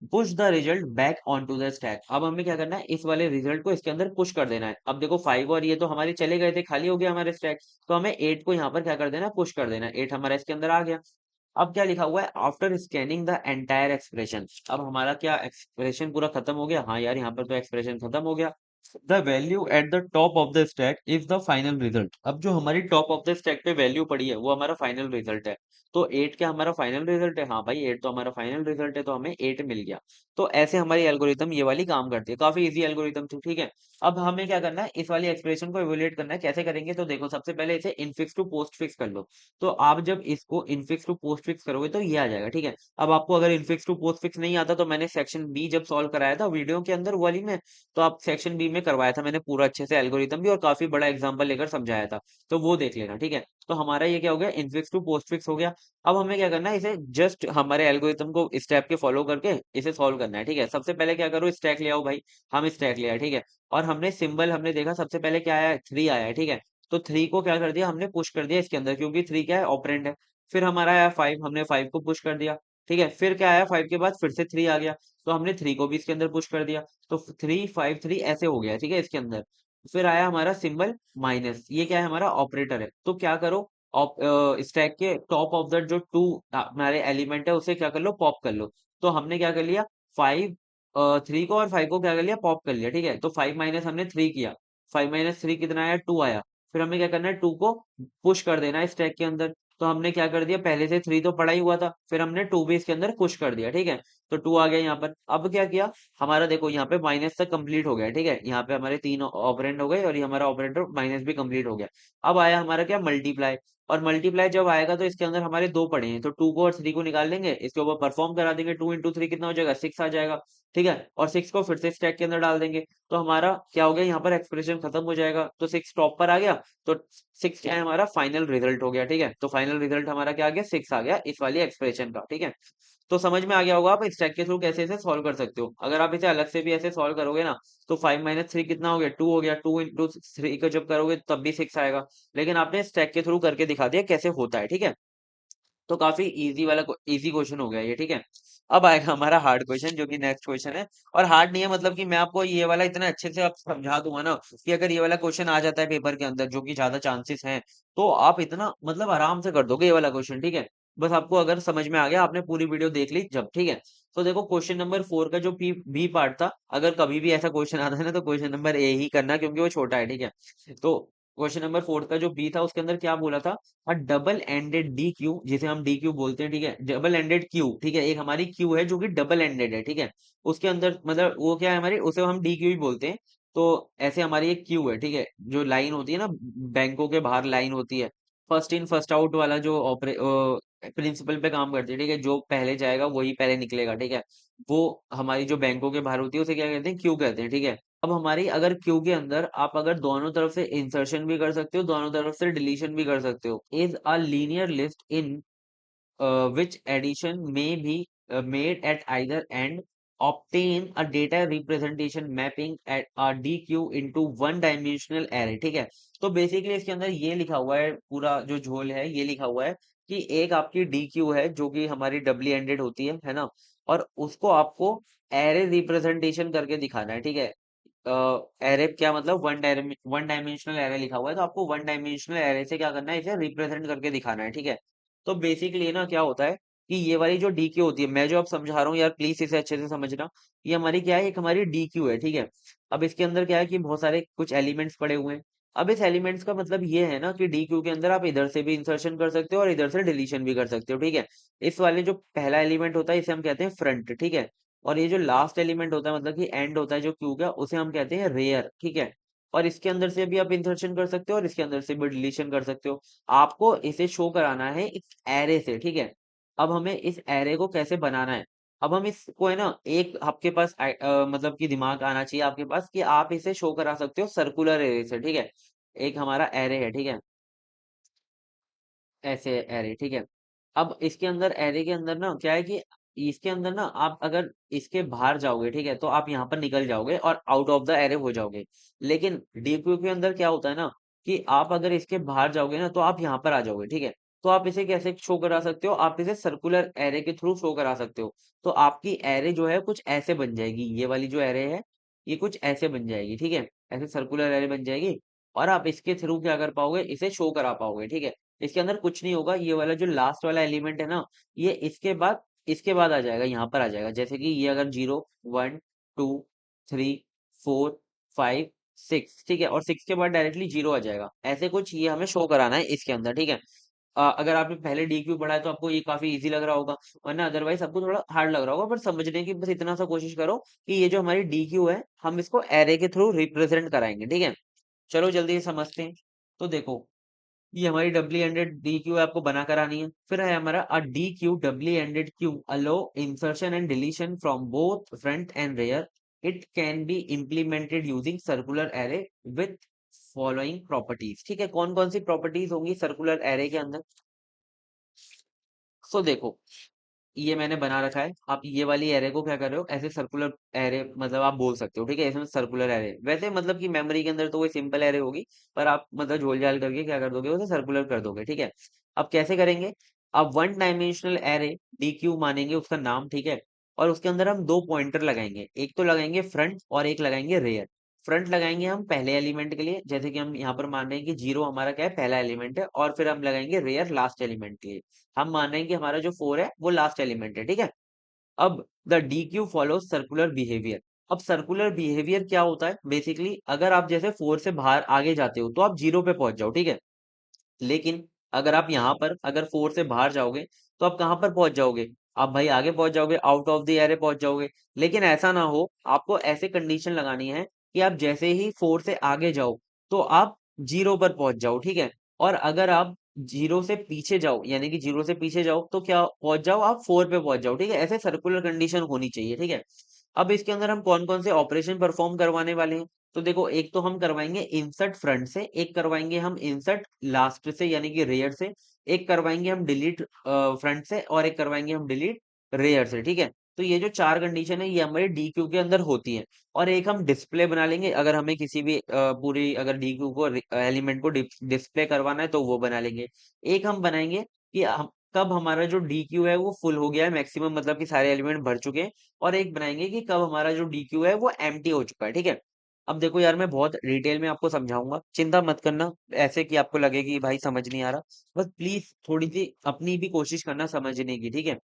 push the result back on to the stack, अब हमें क्या करना है, इस वाले रिजल्ट को इसके अंदर पुश कर देना है। अब देखो 5 और ये तो हमारे चले गए थे, खाली हो गया हमारे स्टैक, तो हमें 8 को यहाँ पर क्या कर देना, पुश कर देना है, 8 हमारा इसके अंदर आ गया। अब क्या लिखा हुआ है, after scanning the entire expression, अब हमारा क्या एक्सप्रेशन पूरा खत्म हो गया, हाँ यार यहाँ पर तो एक्सप्रेशन खत्म हो गया। The value at the top of the stack is the final result. अब जो हमारी टॉप ऑफ द स्टैक पे वैल्यू पड़ी है वो हमारा फाइनल रिजल्ट है। तो 8 क्या हमारा फाइनल रिजल्ट है? हाँ भाई 8 तो हमारा फाइनल रिजल्ट है, तो हमें 8 मिल गया। तो ऐसे हमारी एल्गोरिथम ये वाली काम करती है, काफी इजी एल्गोरिथम थी, ठीक है। अब हमें क्या करना है, इस वाली एक्सप्रेशन को इवेल्युएट करना है। कैसे करेंगे? तो देखो, सबसे पहले इसे इनफिक्स टू पोस्ट फिक्स कर लो। तो आप जब इसको इनफिक्स टू पोस्ट फिक्स करोगे तो ये आ जाएगा, ठीक है। अब आपको अगर इनफिक्स टू पोस्ट फिक्स नहीं आता तो मैंने सेक्शन बी जब सॉल्व कराया था वीडियो के अंदर वो वाली में, तो आप सेक्शन बी में करवाया था मैंने पूरा अच्छे से एल्गोरिथम भी, और काफी बड़ा एग्जांपल लेकर समझाया था, तो वो देख लेना, ठीक है। तो हमारा ये क्या हो गया, इनफिक्स टू पोस्ट फिक्स हो गया। अब हमें क्या करना है, इसे जस्ट हमारे एल्गोरिथम को स्टेप के फॉलो करके इसे सॉल्व करना है, ठीक है। सबसे पहले क्या करो, स्टैक ले आओ भाई। हम स्टैक ले आए, ठीक है। और हमने सिंबल हमने देखा सबसे पहले क्या आया है, 3 आया है, ठीक है। तो 3 को क्या कर दिया हमने, पुश कर दिया इसके अंदर, क्योंकि 3 क्या है, ऑपरेंड है। फिर हमारा आया 5, हमने 5 को पुश कर दिया, ठीक है। फिर क्या आया, 5 के बाद फिर से 3 आ गया, तो हमने 3 को भी इसके अंदर पुश कर दिया। तो 3 5 3 ऐसे हो गया, ठीक है, इसके अंदर। फिर आया हमारा सिंबल माइनस, ये क्या है, हमारा ऑपरेटर है। तो क्या करो, स्टैक के टॉप ऑफ द जो टू हमारे एलिमेंट है उसे क्या कर लो, पॉप कर लो। तो हमने क्या कर लिया, 5 3 को और 5 को क्या कर लिया, पॉप कर लिया, ठीक है। तो 5 माइनस हमने 3 किया, 5 माइनस 3 कितना आया, 2 आया। फिर हमें क्या करना है, 2 को पुश कर देना है स्टैक के अंदर। तो हमने क्या कर दिया, पहले से 3 तो पड़ा ही हुआ था, फिर हमने 2 भी इसके अंदर पुश कर दिया, ठीक है। तो 2 आ गया यहाँ पर। अब क्या किया, हमारा देखो यहाँ पे माइनस तक कंप्लीट हो गया, ठीक है। यहाँ पे हमारे 3 ऑपरेंड हो गए और ये हमारा ऑपरेटर माइनस भी कंप्लीट हो गया। अब आया हमारा क्या, मल्टीप्लाई। और मल्टीप्लाई जब आएगा तो इसके अंदर हमारे 2 पड़े हैं, तो 2 को और 3 को निकाल लेंगे, इसके ऊपर परफॉर्म करा देंगे, 2 इंटू 3 कितना हो जाएगा, 6 आ जाएगा, ठीक है। और 6 को फिर से स्टैक के अंदर डाल देंगे, तो हमारा क्या हो गया, यहाँ पर एक्सप्रेशन खत्म हो जाएगा। तो 6 टॉप पर आ गया, तो 6 क्या है, हमारा फाइनल रिजल्ट हो गया, ठीक है। तो फाइनल रिजल्ट हमारा क्या आ गया, 6 आ गया इस वाली एक्सप्रेशन का, ठीक है। तो समझ में आ गया होगा आप स्टैक के थ्रू कैसे इसे सॉल्व कर सकते हो। अगर आप इसे अलग से भी ऐसे सॉल्व करोगे ना, तो 5 माइनस 3 कितना हो गया, 2 हो गया, 2 इंटू 3 को जब करोगे तब भी 6 आएगा। लेकिन आपने स्टैक के थ्रू करके दिखा दिया कैसे होता है, ठीक है। तो काफी इजी वाला इजी क्वेश्चन हो गया ये, ठीक है। अब आएगा हमारा हार्ड क्वेश्चन, जो कि नेक्स्ट क्वेश्चन है। और हार्ड नहीं है, मतलब कि मैं आपको ये वाला इतना अच्छे से आप समझा दूंगा ना, कि अगर ये वाला क्वेश्चन आ जाता है पेपर के अंदर, जो कि ज्यादा चांसेस हैं, तो आप इतना मतलब आराम से कर दोगे ये वाला क्वेश्चन, ठीक है। बस आपको अगर समझ में आ गया, आपने पूरी वीडियो देख ली जब, ठीक है। तो देखो, क्वेश्चन नंबर 4 का जो पी बी पार्ट था, अगर कभी भी ऐसा क्वेश्चन आता है ना, तो क्वेश्चन नंबर ए ही करना, क्योंकि वो छोटा है, ठीक है। तो क्वेश्चन नंबर 4 का जो बी था, उसके अंदर क्या बोला था, डबल एंडेड डी क्यू, जिसे हम डी क्यू बोलते हैं, ठीक है। डबल एंडेड क्यू, ठीक है, एक हमारी क्यू है जो कि डबल एंडेड है, ठीक है। उसके अंदर मतलब वो क्या है हमारी, उसे हम डी क्यू ही बोलते हैं। तो ऐसे हमारी एक क्यू है, ठीक है, जो लाइन होती है ना, बैंकों के बाहर लाइन होती है, फर्स्ट इन फर्स्ट आउट वाला जो ऑपरे प्रिंसिपल पे काम करती है, ठीक है। जो पहले जाएगा वही पहले निकलेगा, ठीक है। वो हमारी जो बैंकों के बाहर होती है उसे क्या कहते हैं, क्यू कहते हैं, ठीक है। अब हमारी अगर क्यू के अंदर आप अगर दोनों तरफ से इंसर्शन भी कर सकते हो, दोनों तरफ से डिलीशन भी कर सकते हो, is a linear list in which addition may be made at either end, obtain a data representation mapping at a DQ into one dimensional array, ठीक है। तो बेसिकली इसके अंदर ये लिखा हुआ है, पूरा जो झोल है ये लिखा हुआ है, कि एक आपकी DQ है जो कि हमारी डबली एंडेड होती है ना, और उसको आपको एरे रिप्रेजेंटेशन करके दिखाना है, ठीक है। एरे क्या मतलब, वन डायमेंशनल एरे लिखा हुआ है, तो आपको वन डायमेंशनल एरे से क्या करना है, इसे रिप्रेजेंट करके दिखाना है, ठीक है। तो बेसिकली ना क्या होता है, कि ये वाली जो डी क्यू होती है, मैं जो अब समझा रहा हूँ यार, प्लीज इसे अच्छे से समझना। ये हमारी क्या है, एक हमारी डी क्यू है, ठीक है। अब इसके अंदर क्या है, कि बहुत सारे कुछ एलिमेंट्स पड़े हुए हैं। अब इस एलिमेंट्स का मतलब ये है ना, कि डी क्यू के अंदर आप इधर से भी इंसर्शन कर सकते हो और इधर से डिलीशन भी कर सकते हो, ठीक है। इस वाले जो पहला एलिमेंट होता है इसे हम कहते हैं फ्रंट, ठीक है। और ये जो लास्ट एलिमेंट होता है, मतलब कि एंड होता है जो क्यू का, उसे हम कहते हैं रेयर, ठीक है। और इसके अंदर से भी आप इंसर्शन कर सकते हो और इसके अंदर से भी डिलीशन कर सकते हो। आपको इसे शो कराना है इस एरे से, ठीक है। अब हमें इस एरे को कैसे बनाना है, अब हम इसको है ना, एक आपके पास मतलब कि दिमाग आना चाहिए आपके पास, कि आप इसे शो करा सकते हो सर्कुलर एरे से, ठीक है। एक हमारा एरे है, ठीक है, ऐसे एरे, ठीक है। अब इसके अंदर एरे के अंदर ना क्या है, कि इसके अंदर ना आप अगर इसके बाहर जाओगे, ठीक है, तो आप यहाँ पर निकल जाओगे और आउट ऑफ द एरे हो जाओगे। लेकिन डीक्यू के अंदर क्या होता है ना, कि आप अगर इसके बाहर जाओगे ना, तो आप यहाँ पर आ जाओगे, ठीक है। तो आप इसे कैसे शो करा सकते हो, आप इसे सर्कुलर एरे के थ्रू शो करा सकते हो। तो आपकी एरे जो है कुछ ऐसे बन जाएगी, ये वाली जो एरे है ये कुछ ऐसे बन जाएगी, ठीक है। ऐसे सर्कुलर एरे बन जाएगी, और आप इसके थ्रू क्या कर पाओगे, इसे शो करा पाओगे, ठीक है। इसके अंदर कुछ नहीं होगा, ये वाला जो लास्ट वाला एलिमेंट है ना, ये इसके बाद आ जाएगा, यहाँ पर आ जाएगा। जैसे कि ये अगर 0 1 2 3 4 5 6, ठीक है, और 6 के बाद डायरेक्टली 0 आ जाएगा, ऐसे कुछ ये हमें शो कराना है इसके अंदर, ठीक है। अगर आपने पहले डी क्यू पढ़ा है तो आपको ये काफी इजी लग रहा होगा, वरना अदरवाइज आपको थोड़ा हार्ड लग रहा होगा, पर समझने की बस इतना सा कोशिश करो कि ये जो हमारी डी क्यू है हम इसको एरे के थ्रू रिप्रेजेंट कराएंगे, ठीक है। चलो जल्दी से समझते हैं। तो देखो, ये हमारी डब्ल्यू एंडेड डी क्यू आपको बना करानी है। फिर है हमारा a D Q double ended queue allow insertion and deletion from both front and rear. It can be implemented using circular array with following properties, ठीक है। कौन कौन सी प्रॉपर्टीज होंगी सर्कुलर एरे के अंदर? सो देखो, ये मैंने बना रखा है, आप ये वाली एरे को क्या कर रहे हो, ऐसे सर्कुलर एरे मतलब आप बोल सकते हो, ठीक है। इसमें सर्कुलर एरे वैसे मतलब कि मेमोरी के अंदर तो वो सिंपल एरे होगी, पर आप मतलब झोल झाल करके क्या कर दोगे, उसे सर्कुलर कर दोगे, ठीक है। अब कैसे करेंगे? अब one dimensional array D Q मानेंगे उसका नाम, ठीक है। और उसके अंदर हम दो पॉइंटर लगाएंगे, एक तो लगाएंगे फ्रंट और एक लगाएंगे रेयर। फ्रंट लगाएंगे हम पहले एलिमेंट के लिए, जैसे कि हम यहाँ पर मान रहे हैं कि 0 हमारा क्या है, पहला एलिमेंट है, और फिर हम लगाएंगे रेयर लास्ट एलिमेंट के लिए। हम मान रहे हैं कि हमारा जो 4 है वो लास्ट एलिमेंट है, ठीक है। अब the D Q follow circular behaviour. अब सर्कुलर बिहेवियर क्या होता है बेसिकली, अगर आप जैसे 4 से बाहर आगे जाते हो तो आप 0 पे पहुंच जाओ, ठीक है। लेकिन अगर आप यहाँ पर अगर 4 से बाहर जाओगे तो आप कहाँ पर पहुंच जाओगे? आप भाई आगे पहुंच जाओगे, आउट ऑफ द एरे पहुंच जाओगे। लेकिन ऐसा ना हो, आपको ऐसे कंडीशन लगानी है कि आप जैसे ही 4 से आगे जाओ तो आप 0 पर पहुंच जाओ, ठीक है। और अगर आप 0 से पीछे जाओ, यानी कि 0 से पीछे जाओ तो क्या पहुंच जाओ, आप 4 पे पहुंच जाओ, ठीक है। ऐसे सर्कुलर कंडीशन होनी चाहिए, ठीक है। अब इसके अंदर हम कौन कौन से ऑपरेशन परफॉर्म करवाने वाले हैं? तो देखो, एक तो हम करवाएंगे इंसर्ट फ्रंट से, एक करवाएंगे हम इंसर्ट लास्ट से यानी कि रेयर से, एक करवाएंगे हम डिलीट फ्रंट से, और एक करवाएंगे हम डिलीट रेयर से, ठीक है। तो ये जो चार कंडीशन है ये हमारे डी क्यू के अंदर होती है। और एक हम डिस्प्ले बना लेंगे, अगर हमें किसी भी पूरी अगर डी क्यू को एलिमेंट को डिस्प्ले करवाना है तो वो बना लेंगे। एक हम बनाएंगे कि कब हमारा जो डी क्यू है वो फुल हो गया है मैक्सिमम, मतलब कि सारे एलिमेंट भर चुके हैं। और एक बनाएंगे कि कब हमारा जो डी क्यू है वो एम्प्टी हो चुका है, ठीक है। अब देखो यार, मैं बहुत डिटेल में आपको समझाऊंगा, चिंता मत करना ऐसे कि आपको लगे कि भाई समझ नहीं आ रहा। बस प्लीज थोड़ी सी अपनी भी कोशिश करना समझने की, ठीक है।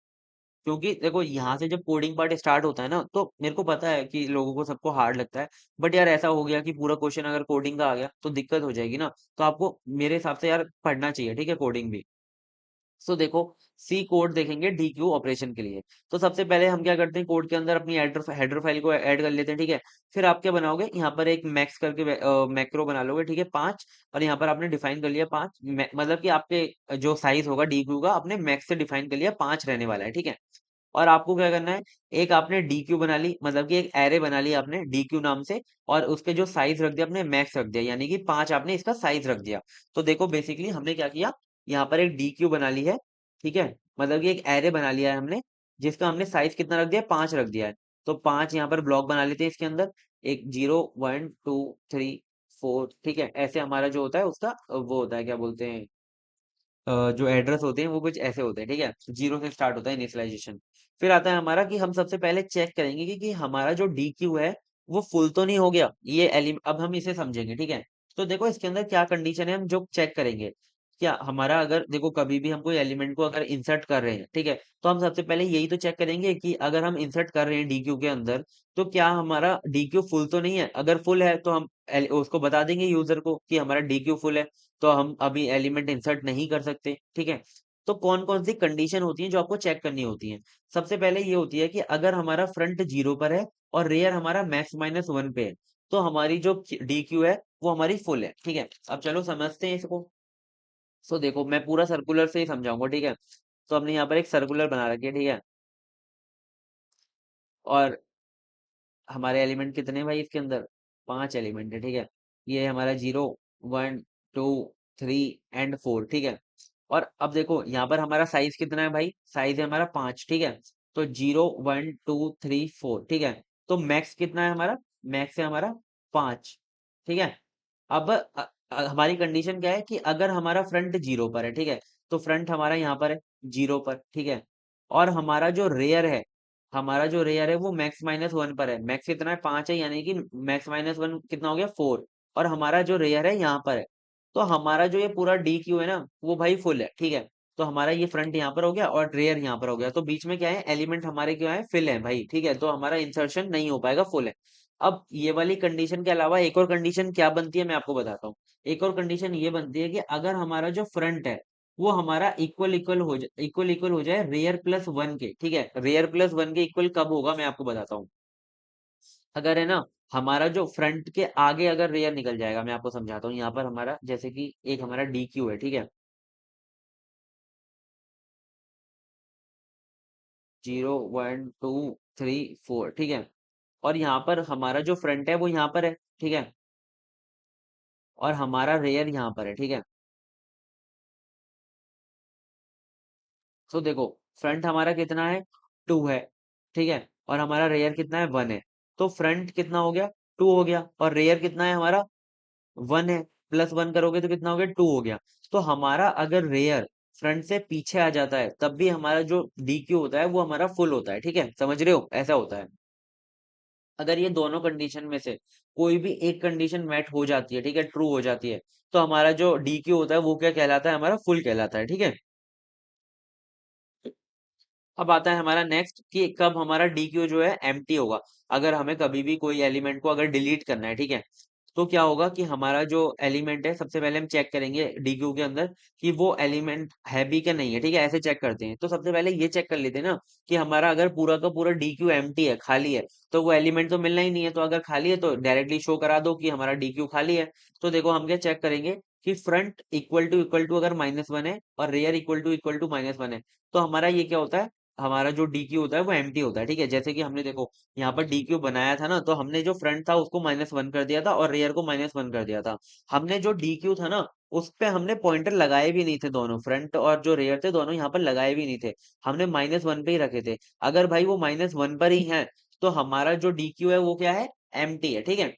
क्योंकि देखो, यहाँ से जब कोडिंग पार्ट स्टार्ट होता है ना, तो मेरे को पता है कि लोगों को सबको हार्ड लगता है। बट यार ऐसा हो गया कि पूरा क्वेश्चन अगर कोडिंग का आ गया तो दिक्कत हो जाएगी ना। तो आपको मेरे हिसाब से यार पढ़ना चाहिए, ठीक है, कोडिंग भी। सो देखो, सी कोड देखेंगे डी क्यू ऑपरेशन के लिए। तो सबसे पहले हम क्या करते हैं, कोड के अंदर अपनी हेडर फाइल को ऐड कर लेते हैं, ठीक है। फिर आप क्या बनाओगे, यहाँ पर एक मैक्स करके मैक्रो बना लोगे, ठीक है, 5। और यहाँ पर आपने डिफाइन कर लिया 5, मतलब कि आपके जो साइज होगा डी क्यू का आपने मैक्स से डिफाइन कर लिया 5 रहने वाला है, ठीक है। और आपको क्या करना है, एक आपने डी क्यू बना ली, मतलब कि एक एरे बना ली आपने डी क्यू नाम से, और उसके जो साइज रख दिया आपने मैक्स रख दिया, यानी कि 5 आपने इसका साइज रख दिया। तो देखो बेसिकली हमने क्या किया, यहाँ पर एक डी क्यू बना ली है, ठीक है। मतलब कि एक एरे बना लिया है हमने, जिसका हमने साइज कितना रख दिया, 5 रख दिया है। तो 5 यहाँ पर ब्लॉक बना लेते हैं इसके अंदर, एक 0 1 2 3 4, ठीक है। ऐसे हमारा जो होता है उसका वो होता है, क्या बोलते हैं, जो एड्रेस होते हैं वो कुछ ऐसे होते हैं, ठीक है। 0 से स्टार्ट होता है इनिशियलाइजेशन। फिर आता है हमारा कि हम सबसे पहले चेक करेंगे कि हमारा जो डी क्यू है वो फुल तो नहीं हो गया, ये एलिम अब हम इसे समझेंगे, ठीक है। तो देखो इसके अंदर क्या कंडीशन है, हम जो चेक करेंगे, क्या हमारा अगर देखो कभी भी हम कोई एलिमेंट को अगर इंसर्ट कर रहे हैं, ठीक है, तो हम सबसे पहले यही तो चेक करेंगे कि अगर हम इंसर्ट कर रहे हैं डी क्यू के अंदर, तो क्या हमारा डी क्यू फुल तो नहीं है। अगर फुल है तो हम उसको बता देंगे यूजर को कि हमारा डी क्यू फुल है, तो हम अभी एलिमेंट इंसर्ट नहीं कर सकते, ठीक है। तो कौन कौन सी कंडीशन होती है जो आपको चेक करनी होती है? सबसे पहले ये होती है कि अगर हमारा फ्रंट 0 पर है और रेयर हमारा मैक्स माइनस 1 पे है, तो हमारी जो डी क्यू है वो हमारी फुल है, ठीक है। अब चलो समझते हैं इसको। सो देखो, मैं पूरा सर्कुलर से ही समझाऊंगा, ठीक है। तो हमने यहाँ पर एक सर्कुलर बना रखी है, ठीक है। और हमारे एलिमेंट कितने हैं भाई इसके अंदर? 5 एलिमेंट है, ठीक है। ये हमारा 0 1 2 3 एंड 4, ठीक है। और अब देखो यहाँ पर हमारा साइज कितना है भाई, साइज है हमारा 5, ठीक है। तो 0 1 2 3 4, ठीक है। तो मैक्स कितना है हमारा, मैक्स है हमारा 5, ठीक है। अब हमारी कंडीशन क्या है कि अगर हमारा फ्रंट 0 पर है, ठीक है, तो फ्रंट हमारा यहाँ पर है 0 पर, ठीक है। और हमारा जो रेयर है, हमारा जो रेयर है वो मैक्स माइनस 1 पर है। मैक्स कितना है, 5 है, यानी कि मैक्स माइनस 1 कितना हो गया, 4। और हमारा जो रेयर है यहाँ पर है। तो हमारा जो ये पूरा डी क्यू है ना वो भाई फुल है, ठीक है। तो हमारा ये फ्रंट यहाँ पर हो गया और रेयर यहाँ पर हो गया, तो बीच में क्या है, एलिमेंट हमारे क्या है, फिल है भाई, ठीक है। तो हमारा इंसर्शन नहीं हो पाएगा, फुल है। अब ये वाली कंडीशन के अलावा एक और कंडीशन क्या बनती है मैं आपको बताता हूँ। एक और कंडीशन ये बनती है कि अगर हमारा जो फ्रंट है वो हमारा इक्वल इक्वल हो जाए रेयर प्लस वन के, ठीक है। रेयर प्लस वन के इक्वल कब होगा मैं आपको बताता हूँ। अगर है ना, हमारा जो फ्रंट के आगे अगर रेयर निकल जाएगा, मैं आपको समझाता हूँ। यहाँ पर हमारा जैसे कि एक हमारा डी क्यू है, ठीक है। 0 1 2 3 4, ठीक है। और यहाँ पर हमारा जो फ्रंट है वो यहाँ पर है, ठीक है। और हमारा रेयर यहाँ पर है, ठीक है। तो देखो, फ्रंट हमारा कितना है, 2 है, ठीक है। और हमारा रेयर कितना है, 1 है। तो फ्रंट कितना हो गया, 2 हो गया। और रेयर कितना है हमारा, 1 है। प्लस 1 करोगे तो कितना हो गया, 2 हो गया। तो हमारा अगर रेयर फ्रंट से पीछे आ जाता है तब भी हमारा जो डी क्यू होता है वो हमारा फुल होता है, ठीक है। समझ रहे हो, ऐसा होता है। अगर ये दोनों कंडीशन में से कोई भी एक कंडीशन मैट हो जाती है, ठीक है, ट्रू हो जाती है, तो हमारा जो डी क्यू होता है वो क्या कहलाता है, हमारा फुल कहलाता है, ठीक है। अब आता है हमारा नेक्स्ट कि कब हमारा डीक्यू जो है एम्प्टी होगा। अगर हमें कभी भी कोई एलिमेंट को अगर डिलीट करना है, ठीक है, तो क्या होगा कि हमारा जो एलिमेंट है सबसे पहले हम चेक करेंगे डीक्यू के अंदर कि वो एलिमेंट है भी क्या नहीं है, ठीक है। ऐसे चेक करते हैं। तो सबसे पहले ये चेक कर लेते हैं ना कि हमारा अगर पूरा का पूरा डीक्यू एम्प्टी है, खाली है, तो वो एलिमेंट तो मिलना ही नहीं है। तो अगर खाली है तो डायरेक्टली शो करा दो कि हमारा डीक्यू खाली है। तो देखो हम क्या चेक करेंगे कि फ्रंट इक्वल टू अगर -1 है और रेयर इक्वल टू -1 है, तो हमारा ये क्या होता है, हमारा जो डीक्यू होता है वो एम्प्टी होता है, ठीक है। जैसे कि हमने देखो यहाँ पर डीक्यू बनाया था ना, तो हमने जो फ्रंट था उसको -1 कर दिया था और रेयर को -1 कर दिया था। हमने जो डीक्यू था ना उस पे हमने पॉइंटर लगाए भी नहीं थे, दोनों फ्रंट और जो रेयर थे दोनों यहाँ पर लगाए भी नहीं थे। हमने -1 पे ही रखे थे। अगर भाई वो -1 पर ही है तो हमारा जो डीक्यू है वो क्या है, एम्प्टी है, ठीक है।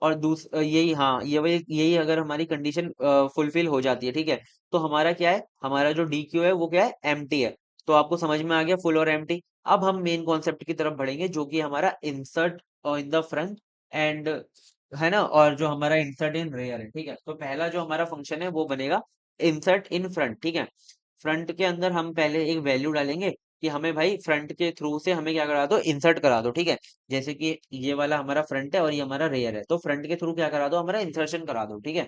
और यही, हाँ, ये वही यही अगर हमारी कंडीशन फुलफिल हो जाती है, ठीक है, तो हमारा क्या है, हमारा जो डी क्यू है वो क्या है, एम्प्टी है। तो आपको समझ में आ गया फुल और एम्प्टी। अब हम मेन कॉन्सेप्ट की तरफ बढ़ेंगे जो कि हमारा insert in the front end, है ना, और जो हमारा इंसर्ट इन रेयर है, ठीक है। तो पहला जो हमारा फंक्शन है वो बनेगा इंसर्ट इन फ्रंट, ठीक है। फ्रंट के अंदर हम पहले एक वैल्यू डालेंगे कि हमें भाई फ्रंट के थ्रू से हमें क्या करा दो, इंसर्ट करा दो, ठीक है। जैसे कि ये वाला हमारा फ्रंट है और ये हमारा रेयर है, तो फ्रंट के थ्रू क्या करा दो, हमारा इंसर्शन करा दो, ठीक है।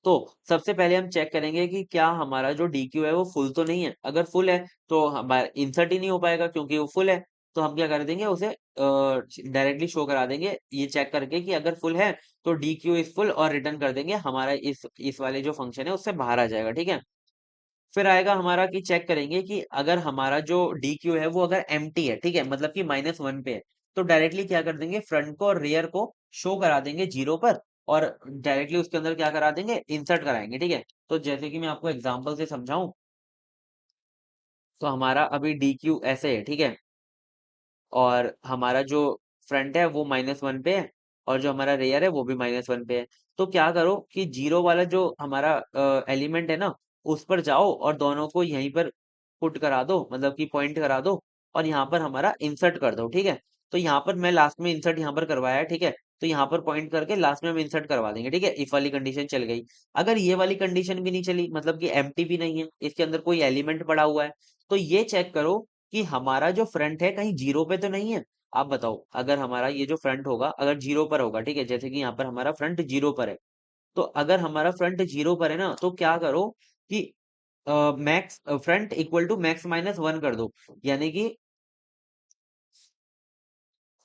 तो सबसे पहले हम चेक करेंगे कि क्या हमारा जो डीक्यू है वो फुल तो नहीं है। अगर फुल है तो हमारा इंसर्ट ही नहीं हो पाएगा क्योंकि वो फुल है। तो हम क्या कर देंगे, उसे डायरेक्टली शो करा देंगे ये चेक करके कि अगर फुल है तो डी क्यू इज फुल, और रिटर्न कर देंगे हमारा इस वाले जो फंक्शन है उससे बाहर आ जाएगा, ठीक है। फिर आएगा हमारा कि चेक करेंगे कि अगर हमारा जो डी क्यू है वो अगर एम्प्टी है, ठीक है, मतलब कि -1 पे है, तो डायरेक्टली क्या कर देंगे, फ्रंट को और रेयर को शो करा देंगे 0 पर, और डायरेक्टली उसके अंदर क्या करा देंगे, इंसर्ट कराएंगे, ठीक है। तो जैसे कि मैं आपको एग्जांपल से समझाऊं, तो हमारा अभी डी क्यू ऐसे है, ठीक है। और हमारा जो फ्रंट है वो -1 पे है और जो हमारा रेयर है वो भी -1 पे है। तो क्या करो कि 0 वाला जो हमारा एलिमेंट है ना, उस पर जाओ और दोनों को यहीं पर पुट करा दो, मतलब कि पॉइंट करा दो, और यहाँ पर हमारा इंसर्ट कर दो, ठीक है। तो यहाँ पर मैं लास्ट में इंसर्ट यहाँ पर करवाया है, ठीक है। तो यहाँ पर पॉइंट करके लास्ट में हम इंसर्ट करवा देंगे, ठीक है। इफ वाली कंडीशन चल गई। अगर ये वाली कंडीशन भी नहीं चली, मतलब कि एम्प्टी भी नहीं है, इसके अंदर कोई एलिमेंट पड़ा हुआ है, तो ये चेक करो कि हमारा जो फ्रंट है कहीं 0 पे तो नहीं है। आप बताओ, अगर हमारा ये जो फ्रंट होगा अगर 0 पर होगा, ठीक है, जैसे कि यहाँ पर हमारा फ्रंट 0 पर है, तो अगर हमारा फ्रंट 0 पर है ना, तो क्या करो कि max front equal to max -1 कर दो। यानी कि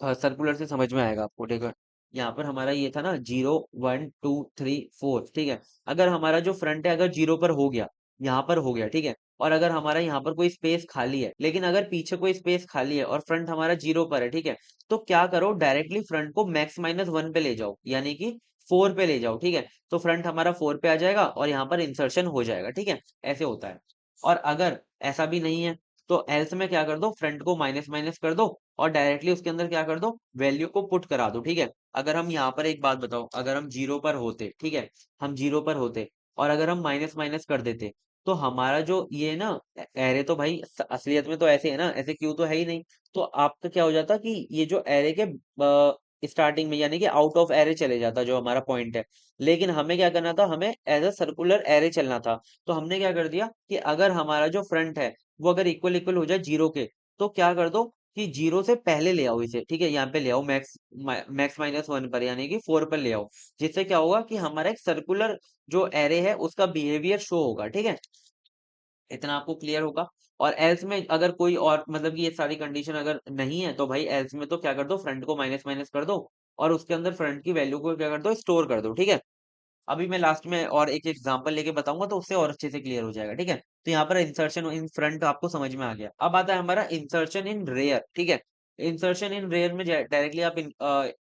सर्कुलर से समझ में आएगा आपको, ठीक है। यहाँ पर हमारा ये था ना 0 1 2 3 4, ठीक है। अगर हमारा जो फ्रंट है अगर 0 पर हो गया, यहाँ पर हो गया, ठीक है, और अगर हमारा यहाँ पर कोई स्पेस खाली है, लेकिन अगर पीछे कोई स्पेस खाली है और फ्रंट हमारा 0 पर है, ठीक है, तो क्या करो, डायरेक्टली फ्रंट को मैक्स -1 पे ले जाओ, यानी कि 4 पे ले जाओ, ठीक है। तो फ्रंट हमारा 4 पे आ जाएगा और यहाँ पर इंसर्शन हो जाएगा, ठीक है। ऐसे होता है। और अगर ऐसा भी नहीं है तो एल्स में क्या कर दो, फ्रंट को माइनस माइनस कर दो और डायरेक्टली उसके अंदर क्या कर दो, वैल्यू को पुट करा दो, ठीक है। अगर हम यहाँ पर एक बात बताओ, अगर हम 0 पर होते, ठीक है, हम 0 पर होते और अगर हम माइनस माइनस कर देते, तो हमारा जो ये ना एरे, तो भाई असलियत में तो ऐसे है ना, ऐसे क्यों तो है ही नहीं। तो आपका क्या हो जाता कि ये जो एरे के स्टार्टिंग में, यानी कि आउट ऑफ एरे चले जाता जो हमारा पॉइंट है। लेकिन हमें क्या करना था, हमें एज अ सर्कुलर एरे चलना था। तो हमने क्या कर दिया कि अगर हमारा जो फ्रंट है वो अगर इक्वल इक्वल हो जाए 0 के, तो क्या कर दो, कि जीरो से पहले ले आओ इसे, ठीक है, यहाँ पे ले आओ मैक्स मैक्स माइनस वन पर, यानी कि फोर पर ले आओ। जिससे क्या होगा कि हमारा एक सर्कुलर जो एरे है उसका बिहेवियर शो होगा, ठीक है, इतना आपको क्लियर होगा। और एल्स में अगर कोई और मतलब कि ये सारी कंडीशन अगर नहीं है तो भाई एल्स में तो क्या कर दो, फ्रंट को माइनस माइनस कर दो और उसके अंदर फ्रंट की वैल्यू को क्या कर दो, स्टोर कर दो, ठीक है। अभी मैं लास्ट में और एक एग्जांपल लेके बताऊंगा तो उससे और अच्छे से क्लियर हो जाएगा, ठीक है। तो यहाँ पर इंसर्शन इन फ्रंट आपको समझ में आ गया। अब आता है हमारा इंसर्शन इन रेयर, ठीक है। इंसर्शन इन रेयर में डायरेक्टली आप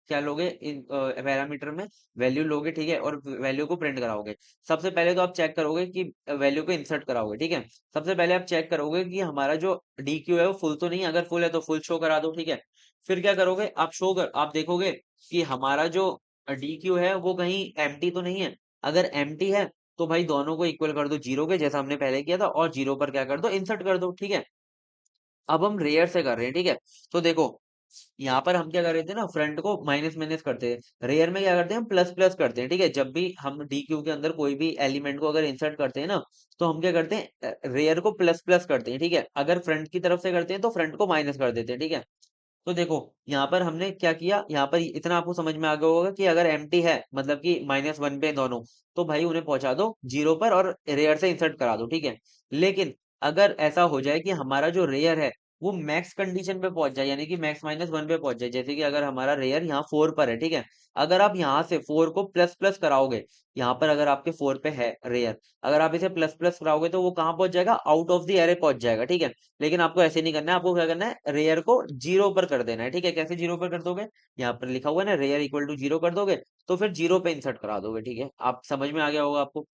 क्या लोगे, इन पैरामीटर में वैल्यू लोगे, ठीक है, और वैल्यू को प्रिंट कराओगे। सबसे पहले तो आप चेक करोगे कि वैल्यू को इंसर्ट कराओगे, ठीक है। सबसे पहले आप चेक करोगे कि हमारा जो डी क्यू है वो फुल तो नहीं है, अगर फुल है तो फुल शो करा दो, ठीक है। फिर क्या करोगे, आप देखोगे कि हमारा जो डी क्यू है वो कहीं एम्प्टी तो नहीं है। अगर एम्प्टी है तो भाई दोनों को इक्वल कर दो जीरो के, जैसा हमने पहले किया था, और जीरो पर क्या कर दो, इंसर्ट कर दो, ठीक है। अब हम रेयर से कर रहे हैं, ठीक है। तो देखो यहाँ पर हम क्या कर रहे थे ना, फ्रंट को माइनस माइनस करते हैं, रेयर में क्या करते हैं, हम प्लस प्लस करते हैं, ठीक है। जब भी हम डी क्यू के अंदर कोई भी एलिमेंट को अगर इंसर्ट करते हैं ना, तो हम क्या करते हैं, रेयर को प्लस प्लस करते हैं, ठीक है। अगर फ्रंट की तरफ से करते हैं तो फ्रंट को माइनस कर देते हैं, ठीक है। तो देखो यहाँ पर हमने क्या किया, यहाँ पर इतना आपको समझ में आ गया होगा कि अगर एम्प्टी है मतलब कि माइनस वन पे दोनों, तो भाई उन्हें पहुंचा दो जीरो पर और रेयर से इंसर्ट करा दो, ठीक है। लेकिन अगर ऐसा हो जाए कि हमारा जो रेयर है वो मैक्स कंडीशन पे पहुंच जाए, यानी कि मैक्स माइनस वन पे पहुंच जाए, जैसे कि अगर हमारा रेयर यहाँ फोर पर है, ठीक है। अगर आप यहाँ से फोर को प्लस प्लस कराओगे, यहाँ पर अगर आपके फोर पे है रेयर, अगर आप इसे प्लस प्लस कराओगे तो वो कहाँ पहुंच जाएगा, आउट ऑफ द एरे पहुंच जाएगा, ठीक है। लेकिन आपको ऐसे नहीं करना है, आपको क्या करना है, रेयर को जीरो पर कर देना है, ठीक है। कैसे जीरो पर कर दोगे, यहाँ पर लिखा हुआ है ना, रेयर इक्वल टू जीरो कर दोगे, तो फिर जीरो पे इंसर्ट करा दोगे, ठीक है। आप समझ में आ गया होगा आपको।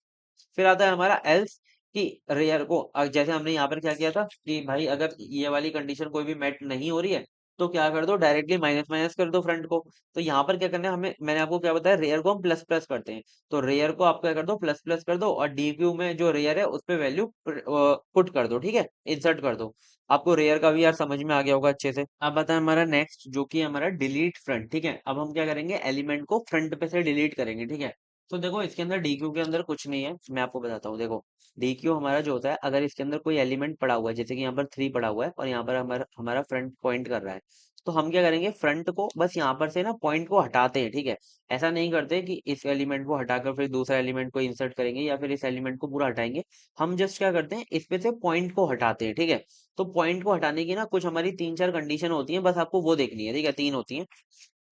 फिर आता है हमारा एल्स, कि रेयर को जैसे हमने यहाँ पर क्या किया था कि भाई अगर ये वाली कंडीशन कोई भी मेट नहीं हो रही है तो क्या कर दो, डायरेक्टली माइनस माइनस कर दो फ्रंट को। तो यहाँ पर क्या करना है हमें, मैंने आपको क्या बताया, रेयर को हम प्लस प्लस करते हैं, तो रेयर को आप क्या कर दो, प्लस प्लस कर दो, और डी क्यू में जो रेयर है उस पे वैल्यू पुट कर दो, ठीक है, इंसर्ट कर दो। आपको रेयर का भी यार समझ में आ गया होगा अच्छे से। अब आता है हमारा नेक्स्ट, जो कि हमारा डिलीट फ्रंट, ठीक है। अब हम क्या करेंगे, एलिमेंट को फ्रंट पे से डिलीट करेंगे, ठीक है। तो देखो इसके अंदर डीक्यू के अंदर कुछ नहीं है, मैं आपको बताता हूँ। देखो डीक्यू हमारा जो होता है, अगर इसके अंदर कोई एलिमेंट पड़ा हुआ है, जैसे कि यहाँ पर थ्री पड़ा हुआ है और यहाँ पर हमारा हमारा फ्रंट पॉइंट कर रहा है, तो हम क्या करेंगे, फ्रंट को बस यहाँ पर से ना पॉइंट को हटाते हैं, ठीक है। ऐसा नहीं करते कि इस एलिमेंट को हटाकर फिर दूसरा एलिमेंट को इंसर्ट करेंगे या फिर इस एलिमेंट को पूरा हटाएंगे। हम जस्ट क्या करते हैं, इस पे से पॉइंट को हटाते हैं, ठीक है। तो पॉइंट को हटाने की ना कुछ हमारी तीन चार कंडीशन होती है, बस आपको वो देखनी है, ठीक है, तीन होती है।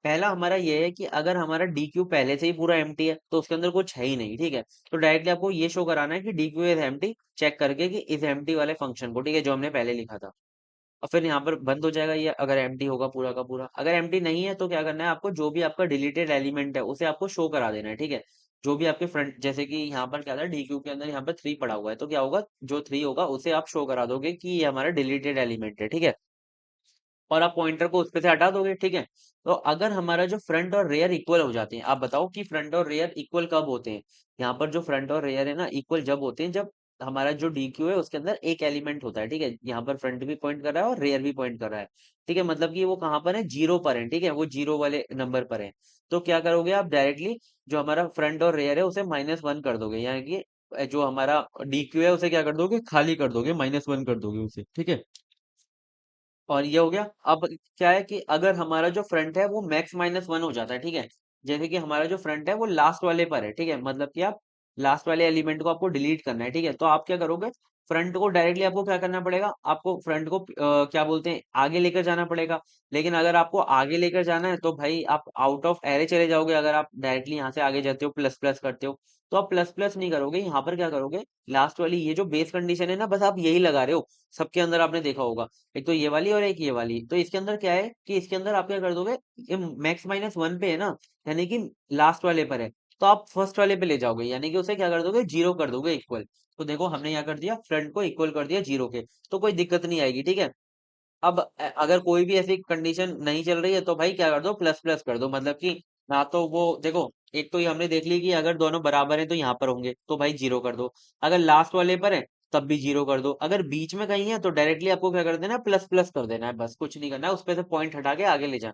पहला हमारा ये है कि अगर हमारा डी क्यू पहले से ही पूरा एम्प्टी है तो उसके अंदर कुछ है ही नहीं, ठीक है। तो डायरेक्टली आपको ये शो कराना है कि D Q is empty, check करके कि इस एम्प्टी वाले फंक्शन को, ठीक है, जो हमने पहले लिखा था। और फिर यहाँ पर बंद हो जाएगा ये, अगर एम्प्टी होगा पूरा का पूरा। अगर एम्प्टी नहीं है तो क्या करना है आपको, जो भी आपका डिलीटेड एलिमेंट है उसे आपको शो करा देना है, ठीक है। जो भी आपके फ्रंट, जैसे कि यहाँ पर क्या था, डी क्यू के अंदर यहाँ पर थ्री पड़ा हुआ है, तो क्या होगा, जो थ्री होगा उसे आप शो करा दोगे कि ये हमारा डिलीटेड एलिमेंट है, ठीक है। और आप पॉइंटर को उस पे से हटा दोगे, ठीक है। तो अगर हमारा जो फ्रंट और रेयर इक्वल हो जाते हैं, आप बताओ कि फ्रंट और रेयर इक्वल कब होते हैं। यहाँ पर जो फ्रंट और रेयर है ना, इक्वल जब होते हैं जब हमारा जो डी क्यू है उसके अंदर एक एलिमेंट होता है, ठीक है। यहाँ पर फ्रंट भी पॉइंट कर रहा है और रेयर भी पॉइंट कर रहा है, ठीक है। मतलब कि वो कहाँ पर है, जीरो पर है, ठीक है, वो जीरो वाले नंबर पर है। तो क्या करोगे आप, डायरेक्टली जो हमारा फ्रंट और रेयर है उसे माइनस वन कर दोगे, यानी कि जो हमारा डी क्यू है उसे क्या कर दोगे, खाली कर दोगे, माइनस वन कर दोगे उसे, ठीक है। और ये हो गया। अब क्या है कि अगर हमारा जो फ्रंट है वो मैक्स माइनस वन हो जाता है, ठीक है। जैसे कि हमारा जो फ्रंट है वो लास्ट वाले पर है, ठीक है, मतलब कि आप लास्ट वाले एलिमेंट को आपको डिलीट करना है, ठीक है। तो आप क्या करोगे, फ्रंट को डायरेक्टली आपको क्या करना पड़ेगा, आपको फ्रंट को क्या बोलते हैं, आगे लेकर जाना पड़ेगा। लेकिन अगर आपको आगे लेकर जाना है तो भाई आप आउट ऑफ एरे चले जाओगे, अगर आप डायरेक्टली यहाँ से आगे जाते हो, प्लस प्लस करते हो। तो आप प्लस प्लस नहीं करोगे, यहाँ पर क्या करोगे, लास्ट वाली ये जो बेस कंडीशन है ना, बस आप यही लगा रहे हो। सबके अंदर आपने देखा होगा, एक तो ये वाली और एक ये वाली। तो इसके अंदर क्या है कि इसके अंदर आप क्या कर दोगे, ये मैक्स माइनस वन पे है ना, यानी कि लास्ट वाले पर है, तो आप फर्स्ट वाले पे ले जाओगे, यानी कि उसे क्या कर दोगे, जीरो कर दोगे, इक्वल। तो देखो हमने क्या कर दिया, फ्रंट को इक्वल कर दिया जीरो के, तो कोई दिक्कत नहीं आएगी, ठीक है। अब अगर कोई भी ऐसी कंडीशन नहीं चल रही है तो भाई क्या कर दो, प्लस प्लस कर दो, मतलब कि ना तो वो देखो, एक तो ये हमने देख ली कि अगर दोनों बराबर हैं तो यहाँ पर होंगे, तो भाई जीरो कर दो। अगर लास्ट वाले पर है तब भी जीरो कर दो, अगर बीच में कहीं है तो डायरेक्टली आपको क्या कर देना है, प्लस प्लस कर देना है, बस कुछ नहीं करना है, उस पे से पॉइंट हटा के आगे ले जाना।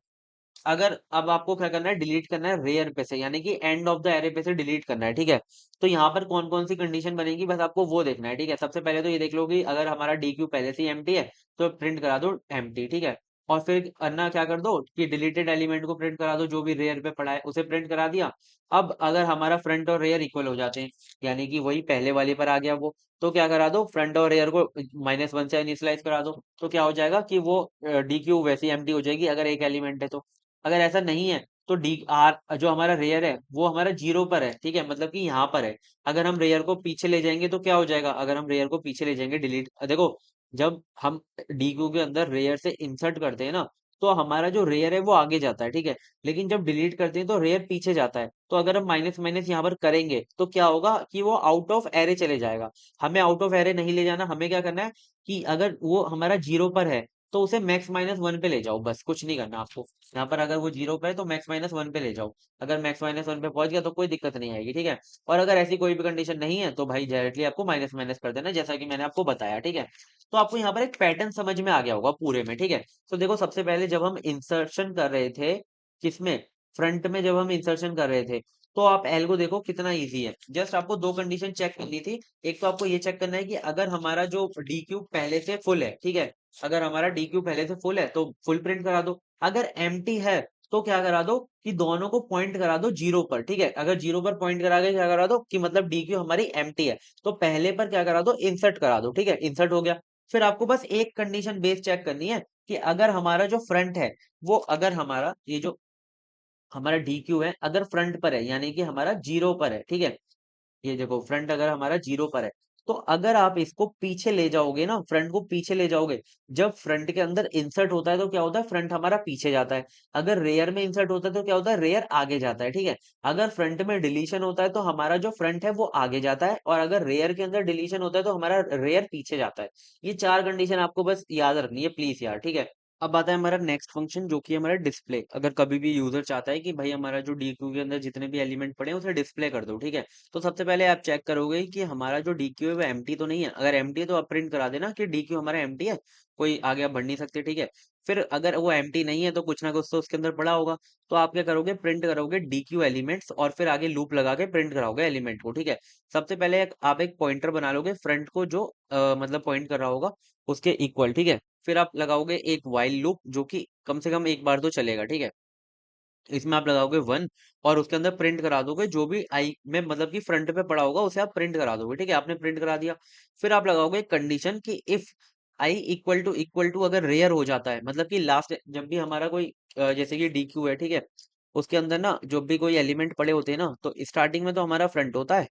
अगर अब आपको क्या करना है, डिलीट करना है रेयर पे से, यानी कि एंड ऑफ द एरे पे से डिलीट करना है, ठीक है। तो यहाँ पर कौन कौन सी कंडीशन बनेगी, बस आपको वो देखना है, ठीक है। सबसे पहले तो ये देख लो कि अगर हमारा डी क्यू पहले से ही एम्प्टी है तो प्रिंट करा दो एम्प्टी, ठीक है। और फिर अन्ना क्या कर दो कि डिलीटेड एलिमेंट को प्रिंट करा दो, जो भी रेयर पे पड़ा है उसे प्रिंट करा दिया। अब अगर हमारा फ्रंट और रेयर इक्वल हो जाते हैं, यानी कि वही पहले वाले पर आ गया वो, तो क्या करा दो, फ्रंट और रेयर को -1 से इनिशियलाइज करा दो, तो क्या हो जाएगा कि वो डी क्यू वैसी एम्प्टी हो जाएगी अगर एक एलिमेंट है तो। अगर ऐसा नहीं है तो डी आर जो हमारा रेयर है वो हमारा 0 पर है, ठीक है, मतलब कि यहाँ पर है। अगर हम रेयर को पीछे ले जाएंगे तो क्या हो जाएगा, अगर हम रेयर को पीछे ले जाएंगे डिलीट, देखो जब हम डी क्यू के अंदर रेयर से इंसर्ट करते हैं ना, तो हमारा जो रेयर है वो आगे जाता है, ठीक है, लेकिन जब डिलीट करते हैं तो रेयर पीछे जाता है। तो अगर हम माइनस माइनस यहाँ पर करेंगे तो क्या होगा कि वो आउट ऑफ एरे चले जाएगा। हमें आउट ऑफ एरे नहीं ले जाना, हमें क्या करना है कि अगर वो हमारा 0 पर है तो उसे मैक्स -1 पे ले जाओ, बस कुछ नहीं करना आपको। यहाँ पर अगर वो 0 पे है तो मैक्स -1 पे ले जाओ। अगर मैक्स -1 पे पहुंच गया तो कोई दिक्कत नहीं आएगी, ठीक है। और अगर ऐसी कोई भी कंडीशन नहीं है तो भाई डायरेक्टली आपको माइनस माइनस कर देना, जैसा कि मैंने आपको बताया, ठीक है। तो आपको यहाँ पर एक पैटर्न समझ में आ गया होगा पूरे में, ठीक है। तो देखो सबसे पहले जब हम इंसर्शन कर रहे थे, किसमें, फ्रंट में जब हम इंसर्शन कर रहे थे, तो आप एल को देखो कितना इजी है। जस्ट आपको दो कंडीशन चेक करनी थी। एक तो आपको ये चेक करना है कि अगर हमारा जो डी क्यू पहले से फुल है, ठीक है, अगर हमारा डी क्यू पहले से फुल है तो फुल प्रिंट करा दो। अगर एम्प्टी है तो क्या करा दो कि दोनों को पॉइंट करा दो 0 पर, ठीक है। अगर 0 पर पॉइंट करा के क्या करा दो कि मतलब डी क्यू हमारी एम्प्टी है, तो पहले पर क्या करा दो, इंसर्ट करा दो, ठीक है, इंसर्ट हो गया। फिर आपको बस एक कंडीशन बेस चेक करनी है कि अगर हमारा जो फ्रंट है वो, अगर हमारा ये जो हमारा डी क्यू है अगर फ्रंट पर है, यानी कि हमारा 0 पर है, ठीक है, ये देखो फ्रंट अगर हमारा 0 पर है, तो अगर आप इसको पीछे ले जाओगे ना, फ्रंट को पीछे ले जाओगे, जब फ्रंट के अंदर इंसर्ट होता है तो क्या होता है, फ्रंट हमारा पीछे जाता है। अगर रेयर में इंसर्ट होता है तो क्या होता है, रेयर आगे जाता है, ठीक है। अगर फ्रंट में डिलीशन होता है तो हमारा जो फ्रंट है वो आगे जाता है, और अगर रेयर के अंदर डिलीशन होता है तो हमारा रेयर पीछे जाता है। ये चार कंडीशन आपको बस याद रखनी है प्लीज यार, ठीक है। अब आता है हमारा नेक्स्ट फंक्शन, जो कि हमारा डिस्प्ले। अगर कभी भी यूजर चाहता है कि भाई हमारा जो डी क्यू के अंदर जितने भी एलिमेंट पड़े हैं उसे डिस्प्ले कर दो, ठीक है, तो सबसे पहले आप चेक करोगे कि हमारा जो डी क्यू है वो एम्प्टी तो नहीं है। अगर एम्प्टी है तो आप प्रिंट करा देना कि डी क्यू हमारा एम्प्टी है, कोई आगे आप बढ़ नहीं सकते, ठीक है। फिर अगर वो एम्प्टी नहीं है तो कुछ ना कुछ तो उसके अंदर पड़ा होगा, तो आप क्या करोगे, प्रिंट करोगे डी क्यू एलिमेंट्स, और फिर आगे लूप लगा के प्रिंट कराओगे एलिमेंट को, ठीक है। सबसे पहले आप एक पॉइंटर बना लोगे फ्रंट को, जो मतलब पॉइंट कर रहा होगा उसके इक्वल, ठीक है। फिर आप लगाओगे एक वाइल लूप जो कि कम से कम एक बार तो चलेगा, ठीक है। इसमें आप लगाओगे 1, और उसके अंदर प्रिंट करा दोगे जो भी आई में मतलब कि फ्रंट पे पड़ा होगा उसे आप प्रिंट करा दोगे, ठीक है। आपने प्रिंट करा दिया। फिर आप लगाओगे एक कंडीशन कि इफ आई इक्वल टू अगर रेयर हो जाता है, मतलब कि लास्ट जब भी हमारा कोई जैसे कि डी क्यू है, ठीक है, उसके अंदर ना जब भी कोई एलिमेंट पड़े होते हैं ना, तो स्टार्टिंग में तो हमारा फ्रंट होता है,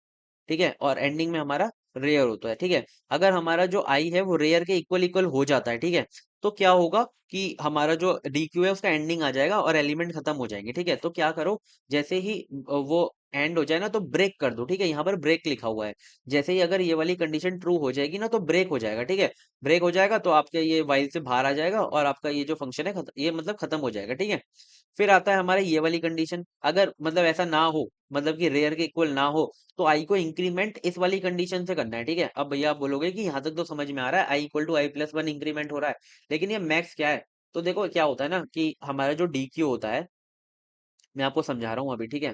ठीक है, और एंडिंग में हमारा रेयर होता है, ठीक है। अगर हमारा जो आई है वो रेयर के इक्वल इक्वल हो जाता है, ठीक है, तो क्या होगा कि हमारा जो डी क्यू है उसका एंडिंग आ जाएगा और एलिमेंट खत्म हो जाएंगे, ठीक है। तो क्या करो, जैसे ही वो एंड हो जाए ना तो ब्रेक कर दो, ठीक है, यहाँ पर ब्रेक लिखा हुआ है। जैसे ही अगर ये वाली कंडीशन ट्रू हो जाएगी ना तो ब्रेक हो जाएगा, ठीक है। ब्रेक हो जाएगा तो आपका ये वाइल से बाहर आ जाएगा और आपका ये जो फंक्शन है ये मतलब खत्म हो जाएगा, ठीक है। फिर आता है हमारा ये वाली कंडीशन, अगर मतलब ऐसा ना हो, मतलब कि रेयर के इक्वल ना हो, तो आई को इंक्रीमेंट इस वाली कंडीशन से करना है, ठीक है। अब भैया आप बोलोगे कि यहाँ तक तो समझ में आ रहा है, आई इक्वल टू आई+1 इंक्रीमेंट हो रहा है, लेकिन ये मैक्स क्या है। तो देखो क्या होता है ना कि हमारा जो डी क्यू होता है, मैं आपको समझा रहा हूँ अभी, ठीक है।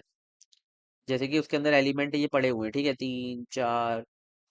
जैसे कि उसके अंदर एलिमेंट ये पड़े हुए हैं, ठीक है, 3 4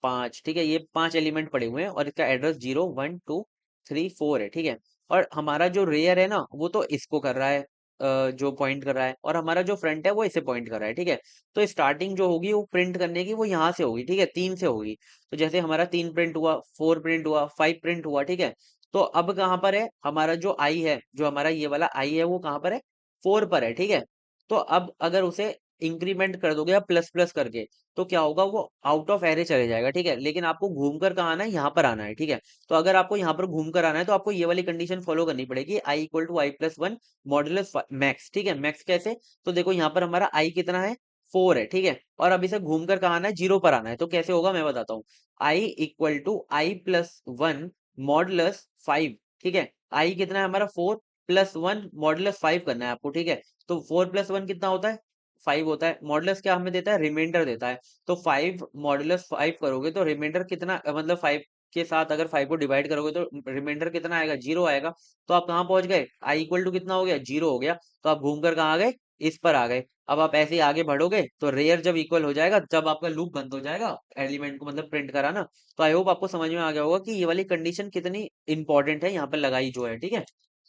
5, ठीक है, ये 5 एलिमेंट पड़े हुए हैं और इसका एड्रेस 0 1 2 3 4 है, ठीक है। और हमारा जो रेयर है ना वो तो इसको कर रहा है, जो पॉइंट कर रहा है, और हमारा जो फ्रंट है वो इसे पॉइंट कर रहा है, ठीक है। तो स्टार्टिंग जो होगी वो प्रिंट करने की वो यहाँ से होगी, ठीक है, 3 से होगी। तो जैसे हमारा 3 प्रिंट हुआ, 4 प्रिंट हुआ, 5 प्रिंट हुआ, ठीक है। तो अब कहाँ पर है हमारा जो आई है, जो हमारा ये वाला आई है वो कहाँ पर है, 4 पर है, ठीक है। तो अब अगर उसे इंक्रीमेंट कर दोगे आप प्लस प्लस करके, तो क्या होगा, वो आउट ऑफ एरे चले जाएगा, ठीक है। लेकिन आपको घूम कर कहाँ आना है, यहाँ पर आना है, ठीक है। तो अगर आपको यहाँ पर घूम कर आना है तो आपको ये वाली कंडीशन फॉलो करनी पड़ेगी, आई इक्वल टू आई+1 मॉडुलस मैक्स, ठीक है। मैक्स कैसे, तो देखो यहाँ पर हमारा आई कितना है, 4 है, ठीक है। और अब इसे घूम कर कहाँ आना है, 0 पर आना है। तो कैसे होगा मैं बताता हूँ, आई इक्वल टू आई+1 मॉडुलस 5, ठीक है। आई कितना है हमारा 4, +1 मॉडुलस 5 करना है आपको, ठीक है। तो 4+1 कितना होता है, 5 होता है। मॉडुलस क्या हमें देता है, रिमाइंडर देता है। तो 5 मॉडुलस 5 करोगे तो रिमाइंडर कितना, मतलब 5 के साथ अगर 5 को डिवाइड करोगे तो रिमाइंडर कितना आएगा, 0 आएगा। तो आप कहाँ पहुंच गए, आई इक्वल टू कितना हो गया, 0 हो गया। तो आप घूम कर कहाँ आ गए, इस पर आ गए। अब आप ऐसे ही आगे बढ़ोगे तो रेयर जब इक्वल हो जाएगा जब आपका लूप बंद हो जाएगा एलिमेंट को मतलब प्रिंट कराना। तो आई होप आपको समझ में आ गया होगा कि ये वाली कंडीशन कितनी इंपॉर्टेंट है यहाँ पर लगाई जो है, ठीक है।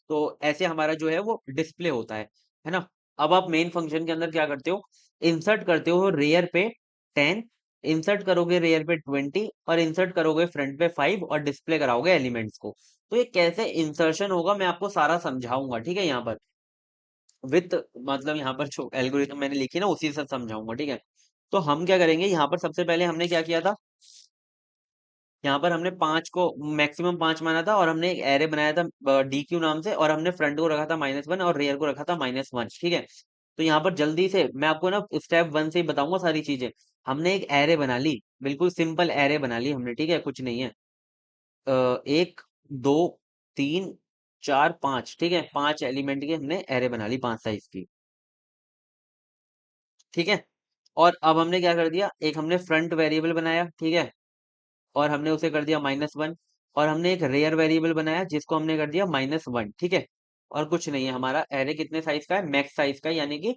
तो ऐसे हमारा जो है वो डिस्प्ले होता है ना। अब आप मेन फंक्शन के अंदर क्या करते हो, इंसर्ट करते हो रेयर पे 10, इंसर्ट करोगे रेयर पे 20 और इंसर्ट करोगे फ्रंट पे 5 और डिस्प्ले कराओगे एलिमेंट्स को। तो ये कैसे इंसर्शन होगा मैं आपको सारा समझाऊंगा, ठीक है, यहाँ पर विथ मतलब यहाँ पर जो एल्गोरिथम मैंने लिखी ना उसी से समझाऊंगा, ठीक है। तो हम क्या करेंगे, यहाँ पर सबसे पहले हमने क्या किया था, यहाँ पर हमने 5 को मैक्सिमम 5 माना था और हमने एक एरे बनाया था डी क्यू नाम से, और हमने फ्रंट को रखा था -1 और रेयर को रखा था -1, ठीक है। तो यहाँ पर जल्दी से मैं आपको ना स्टेप 1 से ही बताऊंगा सारी चीजें। हमने एक एरे बना ली, बिल्कुल सिंपल एरे बना ली हमने, ठीक है, कुछ नहीं है। 1 2 3 4 5, ठीक है, 5 एलिमेंट की हमने एरे बना ली, 5 साइज की, ठीक है। और अब हमने क्या कर दिया, एक हमने फ्रंट वेरिएबल बनाया, ठीक है, और हमने उसे कर दिया -1, और हमने एक रेयर वेरिएबल बनाया जिसको हमने कर दिया -1, ठीक है। और कुछ नहीं है, हमारा एरे कितने साइज का है, मैक्स साइज का है, यानी कि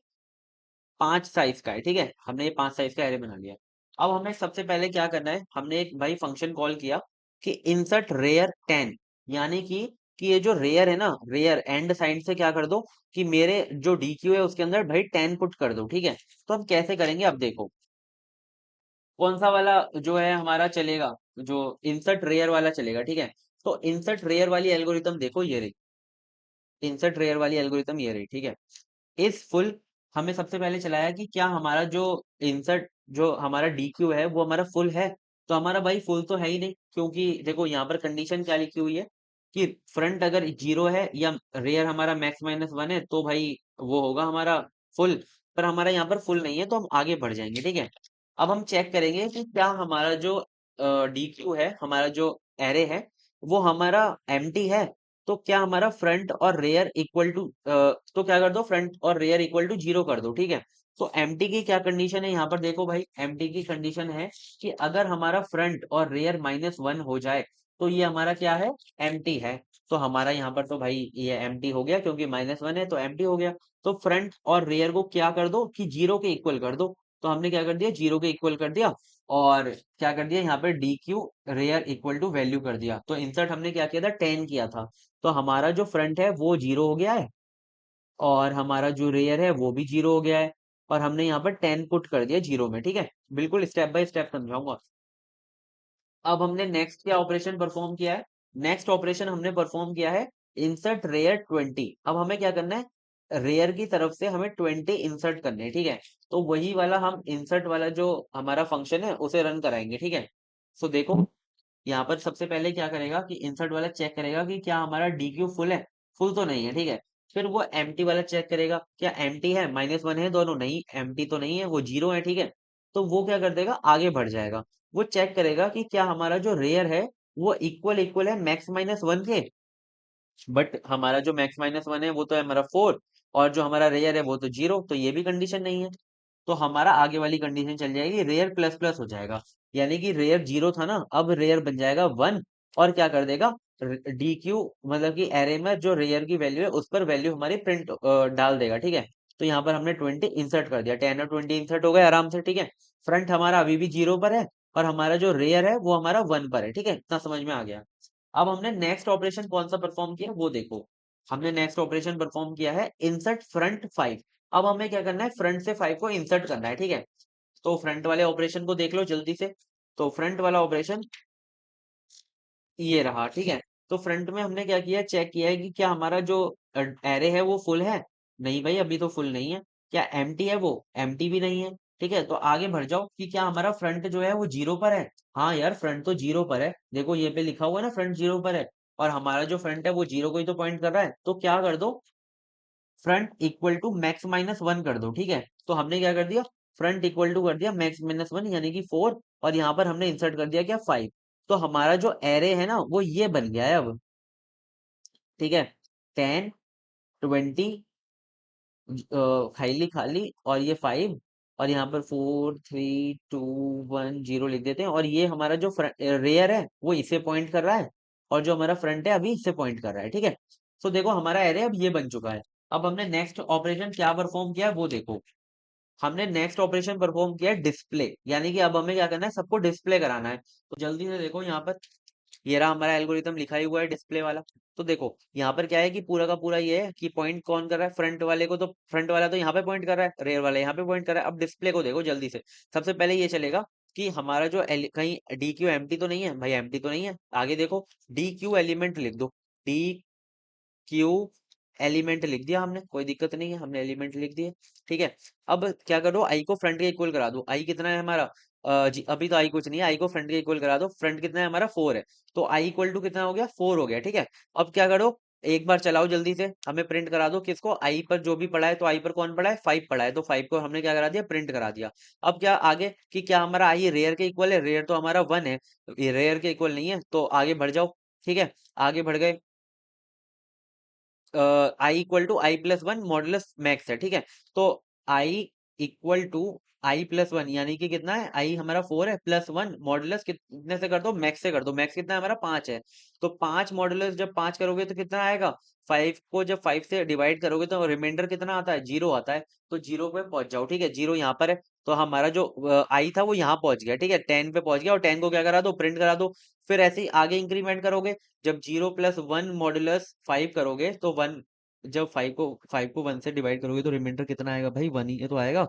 5 साइज का है, ठीक है। हमने ये 5 साइज का एरे बना लिया। अब हमें सबसे पहले क्या करना है, हमने एक भाई फंक्शन कॉल किया कि इंसर्ट रेयर 10, यानी कि ये जो रेयर है ना, रेयर एंड साइड से क्या कर दो कि मेरे जो डी क्यू है उसके अंदर भाई 10 पुट कर दो, ठीक है। तो हम कैसे करेंगे, अब देखो कौन सा वाला जो है हमारा चलेगा, जो इंसर्ट रेयर वाला चलेगा, ठीक है। तो इंसर्ट रेयर वाली एल्गोरिथम देखो ये रही, इंसर्ट रेयर वाली एल्गोरिथम ये रही, ठीक है। इस फुल हमें सबसे पहले चलाया कि क्या हमारा जो इंसर्ट जो हमारा डी क्यू है वो हमारा फुल है। तो हमारा भाई फुल तो है ही नहीं, क्योंकि देखो यहाँ पर कंडीशन क्या लिखी हुई है कि फ्रंट अगर 0 है या रेयर हमारा मैक्स -1 है तो भाई वो होगा हमारा फुल। पर हमारा यहाँ पर फुल नहीं है तो हम आगे बढ़ जाएंगे, ठीक है। अब हम चेक करेंगे कि क्या हमारा जो डी क्यू है, हमारा जो एरे है वो हमारा एम्प्टी है। तो क्या हमारा फ्रंट और रेयर इक्वल टू, तो क्या कर दो, फ्रंट और रेयर इक्वल टू 0 कर दो, ठीक है। तो एम्प्टी की क्या कंडीशन है, यहाँ पर देखो भाई, एम्प्टी की कंडीशन है कि अगर हमारा फ्रंट और रेयर -1 हो जाए तो ये हमारा क्या है, एम्प्टी है। तो हमारा यहाँ पर तो भाई ये एम्प्टी हो गया, क्योंकि -1 है तो एम्प्टी हो गया। तो फ्रंट और रेयर को क्या कर दो कि 0 के इक्वल कर दो। तो हमने क्या कर दिया, 0 के इक्वल कर दिया, और क्या कर दिया यहाँ पे D Q rear equal to value कर दिया। तो इंसर्ट हमने क्या किया था, 10 किया था। तो हमारा जो फ्रंट है वो 0 हो गया है, और हमारा जो रेयर है वो भी 0 हो गया है, और हमने यहाँ पर 10 पुट कर दिया 0 में, ठीक है। बिल्कुल स्टेप बाय स्टेप समझाऊंगा। अब हमने नेक्स्ट क्या ऑपरेशन परफॉर्म किया है, नेक्स्ट ऑपरेशन हमने परफॉर्म किया है इंसर्ट रेयर 20। अब हमें क्या करना है, रेयर की तरफ से हमें 20 इंसर्ट करने हैं, ठीक है। तो वही वाला हम इंसर्ट वाला जो हमारा फंक्शन है उसे रन कराएंगे, ठीक है। सो देखो यहाँ पर सबसे पहले क्या करेगा कि इंसर्ट वाला चेक करेगा कि क्या हमारा डी क्यू फुल है, फुल तो नहीं है, ठीक है। फिर वो एम्प्टी वाला चेक करेगा, क्या एम्प्टी है, -1 है दोनों, नहीं एम्प्टी तो नहीं है, वो 0 है, ठीक है। तो वो क्या कर देगा, आगे बढ़ जाएगा। वो चेक करेगा कि क्या हमारा जो रेयर है वो इक्वल इक्वल है मैक्स -1 के। बट हमारा जो मैक्स -1 है वो तो है हमारा 4, और जो हमारा रेयर है वो तो 0, तो ये भी कंडीशन नहीं है। तो हमारा आगे वाली कंडीशन चल जाएगी, रेयर प्लस प्लस हो जाएगा, यानी कि रेयर 0 था ना, अब रेयर बन जाएगा 1। और क्या कर देगा, डी क्यू मतलब कि एरे में जो रेयर की वैल्यू है उस पर वैल्यू हमारी प्रिंट डाल देगा, ठीक है। तो यहाँ पर हमने 20 इंसर्ट कर दिया, 10 और 20 इंसर्ट हो गए आराम से, ठीक है। फ्रंट हमारा अभी भी 0 पर है, और हमारा जो रेयर है वो हमारा 1 पर है, ठीक है, इतना समझ में आ गया। अब हमने नेक्स्ट ऑपरेशन कौन सा परफॉर्म किया वो देखो। हमने नेक्स्ट ऑपरेशन परफॉर्म किया है इंसर्ट फ्रंट 5। अब हमें क्या करना है, फ्रंट से 5 को इंसर्ट करना है, ठीक है। तो फ्रंट वाले ऑपरेशन को देख लो जल्दी से। तो फ्रंट वाला ऑपरेशन ये रहा, ठीक है। तो फ्रंट में हमने क्या किया, चेक किया है कि क्या हमारा जो एरे है वो फुल है। नहीं भाई अभी तो फुल नहीं है। क्या एम्प्टी है, वो एम्प्टी भी नहीं है, ठीक है। तो आगे बढ़ जाओ कि क्या हमारा फ्रंट जो है वो 0 पर है। हाँ यार फ्रंट तो 0 पर है, देखो ये पे लिखा हुआ है ना फ्रंट 0 पर है, और हमारा जो फ्रंट है वो 0 को ही तो पॉइंट कर रहा है। तो क्या कर दो, फ्रंट इक्वल टू मैक्स -1 कर दो, ठीक है। तो हमने क्या कर दिया, फ्रंट इक्वल टू कर दिया मैक्स -1 यानी कि 4, और यहाँ पर हमने इंसर्ट कर दिया क्या, 5। तो हमारा जो एरे है ना वो ये बन गया है अब, ठीक है। 10 20 खाली खाली, और ये 5, और यहाँ पर 4 3 2 1 0 लिख देते हैं। और ये हमारा जो रेयर है वो इसे पॉइंट कर रहा है, और जो हमारा फ्रंट है अभी इससे पॉइंट कर रहा है, ठीक है। तो देखो हमारा एरे अब ये बन चुका है। अब हमने नेक्स्ट ऑपरेशन क्या परफॉर्म किया है वो देखो। हमने नेक्स्ट ऑपरेशन परफॉर्म किया है डिस्प्ले, यानी कि अब हमें क्या करना है, सबको डिस्प्ले कराना है। तो जल्दी से देखो यहाँ पर ये रहा हमारा एल्गोरिथम लिखा ही हुआ है डिस्प्ले वाला। तो देखो यहाँ पर क्या है कि पूरा का पूरा ये है कि पॉइंट कौन कर रहा है, फ्रंट वाले को, तो फ्रंट वाला तो यहाँ पे पॉइंट कर रहा है, रेयर वाला यहाँ पे पॉइंट कर रहा है। अब डिस्प्ले को देखो जल्दी से। सबसे पहले ये चलेगा कि हमारा जो कहीं डी क्यू एम्प्टी तो नहीं है भाई, एम्प्टी तो नहीं है। आगे देखो डी क्यू एलिमेंट लिख दो, डी क्यू एलिमेंट लिख दिया हमने, कोई दिक्कत नहीं है, हमने एलिमेंट लिख दिए। ठीक है। अब क्या करो, आई को फ्रंट के इक्वल करा दो। आई कितना है हमारा, जी अभी तो आई कुछ नहीं है, आई को फ्रंट के इक्वल करा दो। फ्रंट कितना है हमारा, 4 है। तो आई इक्वल टू कितना हो गया, 4 हो गया। ठीक है। अब क्या करो, एक बार चलाओ जल्दी से, हमें प्रिंट करा दो किसको, आई पर जो भी पड़ा है। तो आई पर कौन पड़ा है, 5 पड़ा है, तो 5 को हमने क्या करा दिया, प्रिंट करा दिया। अब क्या आगे कि क्या हमारा आई रेयर के इक्वल है, रेयर तो हमारा 1 है, ये रेयर के इक्वल नहीं है, तो आगे बढ़ जाओ। ठीक है। आगे बढ़ गए, i equal to i plus one modulus max है। ठीक है। तो i equal to i plus one, यानी कि कितना है, आई हमारा 4 है, प्लस वन मॉडुलस कितने से कर दो, मैक्स से कर दो। मैक्स कितना है हमारा, 5 है। तो 5 मॉडुलस जब 5 करोगे तो कितना आएगा, 5 को जब 5 से डिवाइड करोगे तो रिमाइंडर कितना आता है, 0 आता है। तो 0 पे पहुंच जाओ। ठीक है। 0 यहाँ पर है, तो हमारा जो आई था वो यहाँ पहुंच गया। ठीक है। 10 पे पहुंच गया, और 10 को क्या करा दो, प्रिंट करा दो। फिर ऐसे ही आगे इंक्रीमेंट करोगे, जब 0 + 1 मॉडुलस 5 करोगे तो 1, जब 5 को 1 से डिवाइड करोगे तो रिमाइंडर कितना आएगा भाई, 1 ही तो आएगा।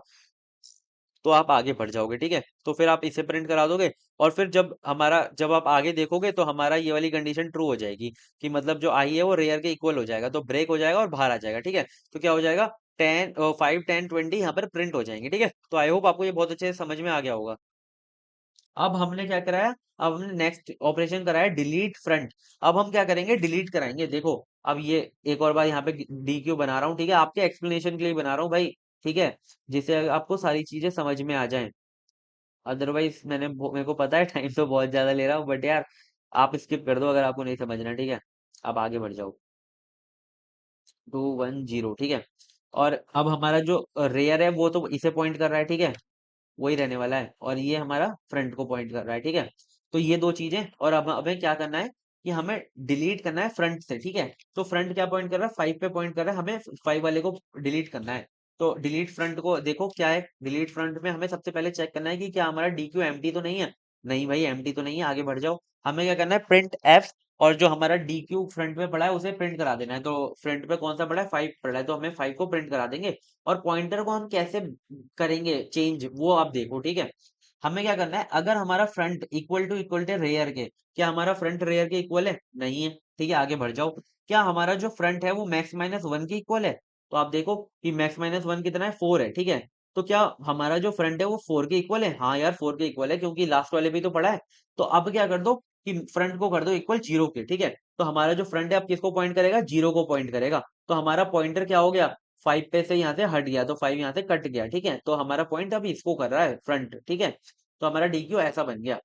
तो आप आगे बढ़ जाओगे। ठीक है। तो फिर आप इसे प्रिंट करा दोगे, और फिर जब आप आगे देखोगे तो हमारा ये वाली कंडीशन ट्रू हो जाएगी, कि मतलब जो आई है वो रेयर के इक्वल हो जाएगा, तो ब्रेक हो जाएगा और बाहर आ जाएगा। ठीक है। तो क्या हो जाएगा, 5 10 20 यहाँ पर प्रिंट हो जाएंगे। ठीक है। तो आई होप आपको ये बहुत अच्छे से समझ में आ गया होगा। अब हमने क्या कराया, अब हमने नेक्स्ट ऑपरेशन कराया डिलीट फ्रंट। अब हम क्या करेंगे, डिलीट कराएंगे। देखो अब ये एक और बार यहाँ पे डी क्यू बना रहा हूँ। ठीक है। आपके एक्सप्लेनेशन के लिए बना रहा हूँ भाई। ठीक है। जिससे आपको सारी चीजें समझ में आ जाएं। अदरवाइज मेरे को पता है टाइम तो बहुत ज्यादा ले रहा हूँ, बट यार आप स्किप कर दो अगर आपको नहीं समझना। ठीक है। अब आगे बढ़ जाओ, 2 1 0। ठीक है। और अब हमारा जो रेयर है वो तो इसे पॉइंट कर रहा है। ठीक है। वही रहने वाला है, और ये हमारा फ्रंट को पॉइंट कर रहा है। ठीक है। तो ये दो चीजें, और अब हमें क्या करना है कि हमें डिलीट करना है फ्रंट से। ठीक है। तो फ्रंट क्या पॉइंट कर रहा है, 5 पे पॉइंट कर रहा है, हमें 5 वाले को डिलीट करना है। तो डिलीट फ्रंट को देखो क्या है, डिलीट फ्रंट में हमें सबसे पहले चेक करना है कि क्या हमारा डी क्यू एम्प्टी तो नहीं है। नहीं भाई, एम्प्टी तो नहीं है। आगे बढ़ जाओ, हमें क्या करना है, प्रिंट एफ, और जो हमारा डी क्यू फ्रंट में पड़ा है उसे प्रिंट करा देना है। तो फ्रंट पे कौन सा पड़ा है, 5 पड़ा है, तो हमें 5 को प्रिंट करा देंगे। और पॉइंटर को हम कैसे करेंगे चेंज, वो आप देखो। ठीक है। हमें क्या करना है, अगर हमारा फ्रंट इक्वल टू रेयर के, क्या हमारा फ्रंट रेयर के इक्वल है, नहीं है। ठीक है। आगे बढ़ जाओ, क्या हमारा जो फ्रंट है वो मैक्स माइनस वन के इक्वल है। तो आप देखो कि मैक्स माइनस वन कितना है, 4 है। ठीक है। तो क्या हमारा जो फ्रंट है वो 4 के इक्वल है, हाँ यार 4 के इक्वल है, क्योंकि लास्ट वाले भी तो पड़ा है। तो अब क्या कर दो कि फ्रंट को कर दो इक्वल 0 के। ठीक है। तो हमारा जो फ्रंट है अब किसको पॉइंट करेगा, 0 को पॉइंट करेगा। तो हमारा पॉइंटर क्या हो गया, 5 पे से यहाँ से हट गया, तो 5 यहाँ से कट गया। ठीक है। तो हमारा पॉइंट अभी इसको कर रहा है, फ्रंट। ठीक है। तो हमारा डी क्यू ऐसा बन गया,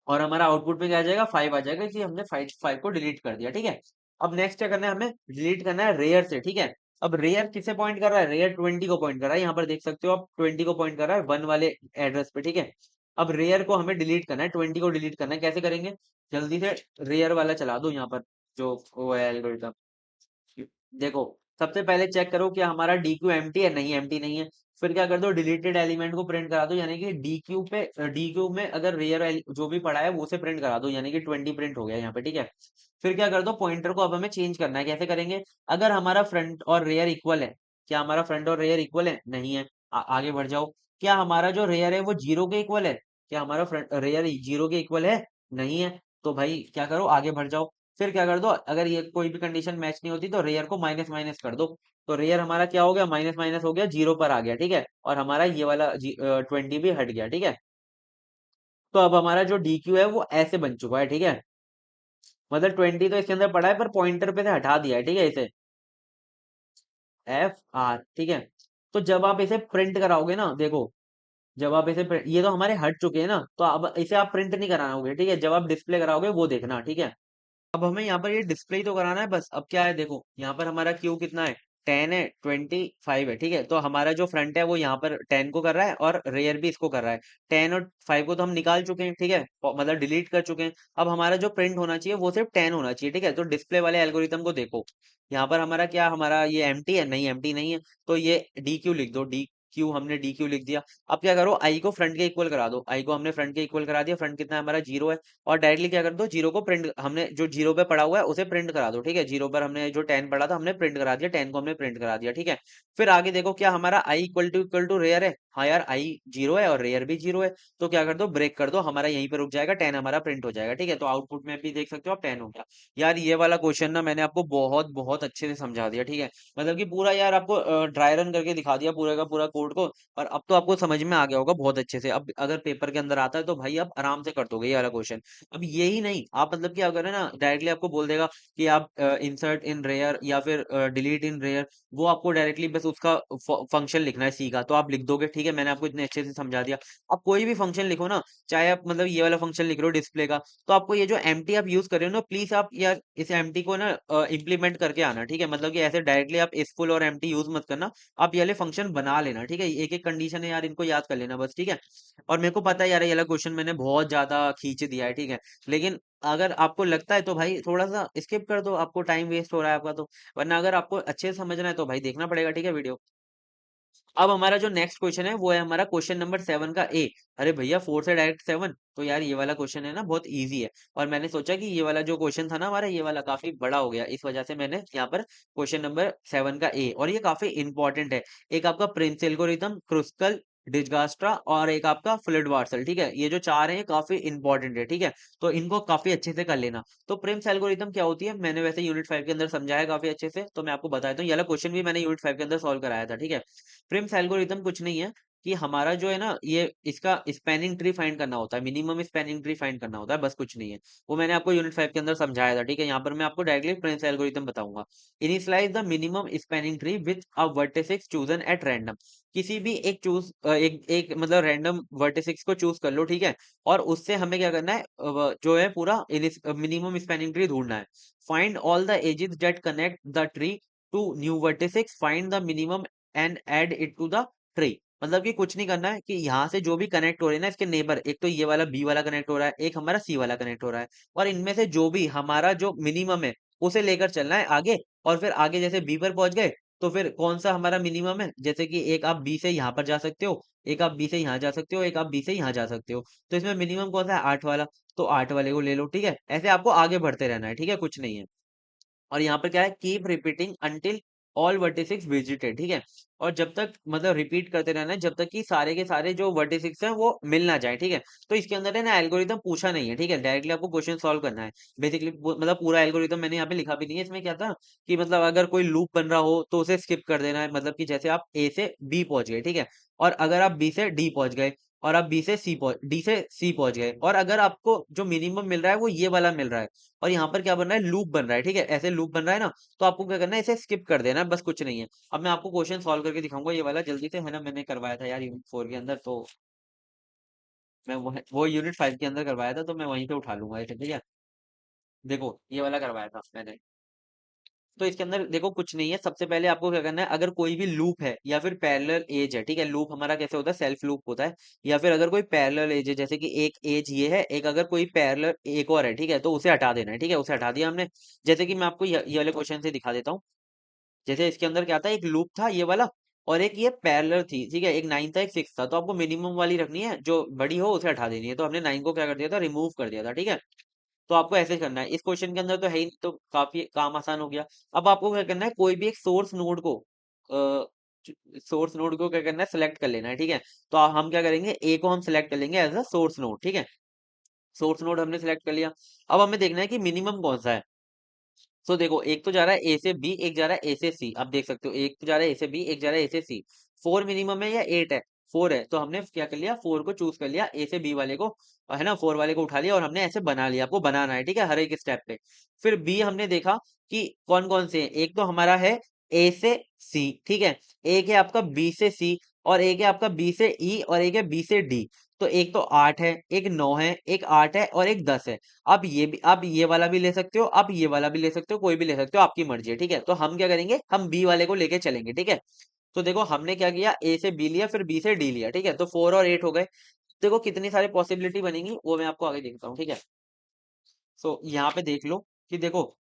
और हमारा आउटपुट में क्या आ जाएगा, 5 आ जाएगा, कि हमने 5 को डिलीट कर दिया। ठीक है। अब नेक्स्ट क्या करना है, हमें डिलीट करना है रेयर से। ठीक है। अब रेयर किसे पॉइंट कर रहा है, रेयर 20 को पॉइंट कर रहा है, यहाँ पर देख सकते हो आप 20 को पॉइंट कर रहा है 1 वाले एड्रेस पे। ठीक है। अब रेयर को हमें डिलीट करना है, 20 को डिलीट करना है, कैसे करेंगे, जल्दी से रेयर वाला चला दो यहाँ पर, जो वो है एल्गोरिथम। देखो सबसे पहले चेक करो कि हमारा डी क्यू एम्प्टी है, नहीं एम्प्टी नहीं है। फिर क्या कर दो, डिलीटेड एलिमेंट को प्रिंट करा दो, यानी कि डी क्यू में अगर रेयर जो भी पड़ा है वो उसे प्रिंट करा दो, यानी कि 20 प्रिंट हो गया यहाँ पे। ठीक है। फिर क्या कर दो, पॉइंटर को अब हमें चेंज करना है, कैसे करेंगे, अगर हमारा फ्रंट और रेयर इक्वल है, क्या हमारा फ्रंट और रेयर इक्वल है, नहीं है। आगे बढ़ जाओ, क्या हमारा जो रेयर है वो 0 के इक्वल है, क्या हमारा फ्रंट रेयर 0 के इक्वल है, नहीं है। तो भाई क्या करो, आगे बढ़ जाओ। फिर क्या कर दो, अगर ये कोई भी कंडीशन मैच नहीं होती तो रेयर को माइनस माइनस कर दो। तो रेयर हमारा क्या हो गया, माइनस माइनस हो गया, 0 पर आ गया। ठीक है। और हमारा ये वाला 20 भी हट गया। ठीक है। तो अब हमारा जो डी क्यू है वो ऐसे बन चुका है। ठीक है। मतलब 20 तो इसके अंदर पड़ा है, पर पॉइंटर पे से हटा दिया है। ठीक है, इसे एफ आर। ठीक है। तो जब आप इसे प्रिंट कराओगे ना, देखो जब आप ये तो हमारे हट चुके हैं ना, तो अब इसे आप प्रिंट नहीं कराओगे। ठीक है। जब आप डिस्प्ले कराओगे वो देखना। ठीक है। अब हमें यहाँ पर ये डिस्प्ले ही तो कराना है बस। अब क्या है, देखो यहाँ पर हमारा क्यू कितना है, 10 है, 25 है। ठीक है। तो हमारा जो फ्रंट है वो यहाँ पर 10 को कर रहा है, और रेयर भी इसको कर रहा है। 10 और 5 को तो हम निकाल चुके हैं। ठीक है। मतलब डिलीट कर चुके हैं। अब हमारा जो प्रिंट होना चाहिए वो सिर्फ 10 होना चाहिए। ठीक है। तो डिस्प्ले वाले एल्गोरिथम को देखो, यहाँ पर हमारा क्या, हमारा ये एम्प्टी है, नहीं एम्प्टी नहीं है। तो ये डी क्यू लिख दो, डी क्यू हमने डी क्यू लिख दिया। अब क्या करो, आई को फ्रंट के इक्वल करा दो, आई को हमने फ्रंट के इक्वल करा दिया, फ्रंट कितना है हमारा 0 है। और डायरेक्टली क्या कर दो, जीरो को प्रिंट, हमने जो 0 पे पड़ा हुआ है उसे प्रिंट करा दो, ठीक है। 0 पर हमने जो 10 पड़ा था हमने प्रिंट करा दिया, 10 को हमने प्रिंट करा दिया, ठीक है। फिर आगे देखो क्या हमारा आई इक्वल टू रेयर है। हाँ यार, आई 0 है और रेयर भी 0 है, तो क्या कर दो, ब्रेक कर दो, हमारा यहीं पे रुक जाएगा, 10 हमारा प्रिंट हो जाएगा, ठीक है। तो आउटपुट में भी देख सकते हो आप 10 हो गया। यार ये वाला क्वेश्चन ना मैंने आपको बहुत बहुत अच्छे से समझा दिया, ठीक है। मतलब कि पूरा यार आपको ड्राई रन करके दिखा दिया पूरा का पूरा कोड को, और अब तो आपको समझ में आ गया होगा बहुत अच्छे से। अब अगर पेपर के अंदर आता है तो भाई आप आराम से कर दोगे ये वाला क्वेश्चन। अब यही नहीं, आप मतलब कि अगर है ना डायरेक्टली आपको बोल देगा कि आप इंसर्ट इन रेयर या फिर डिलीट इन रेयर, वो आपको डायरेक्टली बस उसका फंक्शन लिखना है सी का, तो आप लिख दोगे, ठीक है। मैंने आपको इतने अच्छे से समझा दिया। आप कोई भी फंक्शन लिखो ना, चाहे आप मतलब ये वाला फंक्शन लिख रहे हो डिस्प्ले का, तो आपको ये जो एम्प्टी आप यूज कर रहे हो ना, प्लीज आप यार इस एम्प्टी को ना इम्प्लीमेंट करके आना, ठीक है। मतलब कि ऐसे डायरेक्टली आप इसफुल और एम्प्टी यूज मत करना, आप ये वाले फंक्शन बना लेना, ठीक है। एक एक कंडीशन है यार, इनको याद कर लेना बस, ठीक है। और मेरे को पता है यार ये वाला क्वेश्चन मैंने बहुत ज्यादा खींच दिया है, ठीक है। लेकिन अगर आपको लगता है तो भाई थोड़ा सा स्किप कर दो, आपको टाइम वेस्ट हो रहा है आपका तो। वरना अगर आपको अच्छे से समझना है तो भाई देखना पड़ेगा, ठीक है, वीडियो। अब हमारा जो नेक्स्ट क्वेश्चन है वो है हमारा क्वेश्चन नंबर 7 का ए। अरे भैया 4 से डायरेक्ट 7, तो यार ये वाला क्वेश्चन है ना बहुत इजी है। और मैंने सोचा कि ये वाला जो क्वेश्चन था ना हमारा, ये वाला काफी बड़ा हो गया, इस वजह से मैंने यहाँ पर क्वेश्चन नंबर 7 का ए, और ये काफी इंपॉर्टेंट है। एक आपका प्रिंस एल्गोरिथम, क्रुस्कल, डिजगास्ट्रा और एक आपका फ्लड वार्सल, ठीक है। ये जो चार हैं ये काफी इंपॉर्टेंट है, ठीक है। तो इनको काफी अच्छे से कर लेना। तो प्रिम्स एल्गोरिथम क्या होती है, मैंने वैसे यूनिट 5 के अंदर समझाया काफी अच्छे से, तो मैं आपको बताता हूँ। ये वाला क्वेश्चन भी मैंने यूनिट 5 के अंदर सॉल्व कराया था, ठीक है। प्रिम्स एल्गोरिथम कुछ नहीं है कि हमारा जो है ना, ये इसका स्पैनिंग ट्री फाइंड करना होता है, मिनिमम स्पैनिंग ट्री फाइंड करना होता है, बस कुछ नहीं है। वो मैंने आपको यूनिट 5 के अंदर समझाया था, ठीक है। यहाँ पर मैं आपको डायरेक्टली प्रिम्स एल्गोरिथम बताऊंगा। Initialize the minimum spanning tree with a vertices chosen at random. किसी भी एक एक मतलब रैंडम वर्टिसेस को चूज कर लो, ठीक है। और उससे हमें क्या करना है, जो है पूरा मिनिमम स्पैनिंग ट्री ढूंढना है। Find all the edges that connect the tree to new vertices, find the minimum and add it to the tree. मतलब कि कुछ नहीं करना है, कि यहाँ से जो भी कनेक्ट हो रहे हैं ना इसके नेबर, एक तो ये वाला बी वाला कनेक्ट हो रहा है, एक हमारा सी वाला कनेक्ट हो रहा है, और इनमें से जो भी हमारा जो मिनिमम है उसे लेकर चलना है आगे। और फिर आगे जैसे बी पर पहुंच गए, तो फिर कौन सा हमारा मिनिमम है, जैसे कि एक आप बी से यहाँ पर जा सकते हो, एक आप बी से यहाँ जा सकते हो, एक आप बी से यहाँ जा सकते हो। तो इसमें मिनिमम कौन सा है, 8 वाला, तो 8 वाले को ले लो, ठीक है। ऐसे आपको आगे बढ़ते रहना है, ठीक है, कुछ नहीं है। और यहाँ पर क्या है, keep repeating until all vertices visited, ठीक है। और जब तक मतलब रिपीट करते रहना है जब तक कि सारे के सारे जो वर्टिसेस हैं वो मिल ना जाए, ठीक है। तो इसके अंदर है ना एल्गोरिथम पूछा नहीं है, ठीक है, डायरेक्टली आपको क्वेश्चन सॉल्व करना है। बेसिकली मतलब पूरा एल्गोरिथम मैंने यहाँ पे लिखा भी नहीं है। इसमें क्या था कि मतलब अगर कोई लूप बन रहा हो तो उसे स्किप कर देना है, मतलब कि जैसे आप ए से बी पहुंच गए, ठीक है। और अगर आप बी से डी पहुंच गए, और आप बी से सी पहुंच डी से सी पहुंच गए, और अगर आपको जो मिनिमम मिल रहा है वो ये वाला मिल रहा है, और यहाँ पर क्या बन रहा है, लूप बन रहा है, ठीक है, ऐसे लूप बन रहा है ना, तो आपको क्या करना है, इसे स्किप कर देना है, बस कुछ नहीं है। अब मैं आपको क्वेश्चन सॉल्व करके दिखाऊंगा ये वाला जल्दी से, है ना, मैंने करवाया था यार यूनिट 4 के अंदर, तो मैं वो यूनिट 5 के अंदर करवाया था, तो मैं वहीं पे उठा लूंगा इसे, ठीक है। देखो ये वाला करवाया था मैंने। तो इसके अंदर देखो कुछ नहीं है, सबसे पहले आपको क्या करना है, अगर कोई भी लूप है या फिर पैरेलल एज है, ठीक है। लूप हमारा कैसे होता है, सेल्फ लूप होता है, या फिर अगर कोई पैरेलल एज है, जैसे कि एक एज ये है, एक अगर कोई पैरेलल एक और है, ठीक है, तो उसे हटा देना है, ठीक है, उसे हटा दिया हमने। जैसे कि मैं आपको ये वाले क्वेश्चन से दिखा देता हूँ। जैसे इसके अंदर क्या था, एक लूप था ये वाला, और एक ये पैरेलल थी, ठीक है, एक 9 था एक 6 था, तो आपको मिनिमम वाली रखनी है, जो बड़ी हो उसे हटा देनी है। तो हमने 9 को क्या कर दिया था, रिमूव कर दिया था, ठीक है। तो आपको ऐसे करना है, इस क्वेश्चन के अंदर तो है ही नहीं, तो काफी काम आसान हो गया। अब आपको क्या करना है, कोई भी एक सोर्स नोड को क्या करना है, सिलेक्ट कर लेना है, ठीक है। तो हम क्या करेंगे, ए को हम सिलेक्ट कर लेंगे एज अ सोर्स नोड, ठीक है। सोर्स नोड हमने सिलेक्ट कर लिया। अब हमें देखना है कि मिनिमम कौन सा है। सो देखो, एक तो जा रहा है ए से बी, एक जा रहा है ए से सी, आप देख सकते हो, एक तो जा रहा है ए से बी, एक जा रहा है ए से सी। 4 मिनिमम है या 8 है, 4 है, तो हमने क्या कर लिया, 4 को चूज कर लिया, ए से बी वाले को, है ना, 4 वाले को उठा लिया, और हमने ऐसे बना लिया, आपको बनाना है, ठीक है, हर एक स्टेप पे। फिर बी हमने देखा कि कौन कौन से हैं, एक तो हमारा है ए से सी, ठीक है, एक है आपका बी से सी, और एक है आपका बी से ई, और एक है बी से डी। तो एक तो 8 है, एक 9 है, एक 8 है, और एक 10 है। आप ये वाला भी ले सकते हो, आप ये वाला भी ले सकते हो, कोई भी ले सकते हो, आपकी मर्जी है, ठीक है। तो हम क्या करेंगे, हम बी वाले को लेके चलेंगे, ठीक है। तो देखो हमने क्या किया, ए से बी लिया, फिर बी से डी लिया, ठीक है, तो 4 और 8 हो गए। देखो कितनी सारी पॉसिबिलिटी बनेंगी वो मैं आपको आगे दिखता हूँ, ठीक है। सो यहाँ पे देख लो कि देखो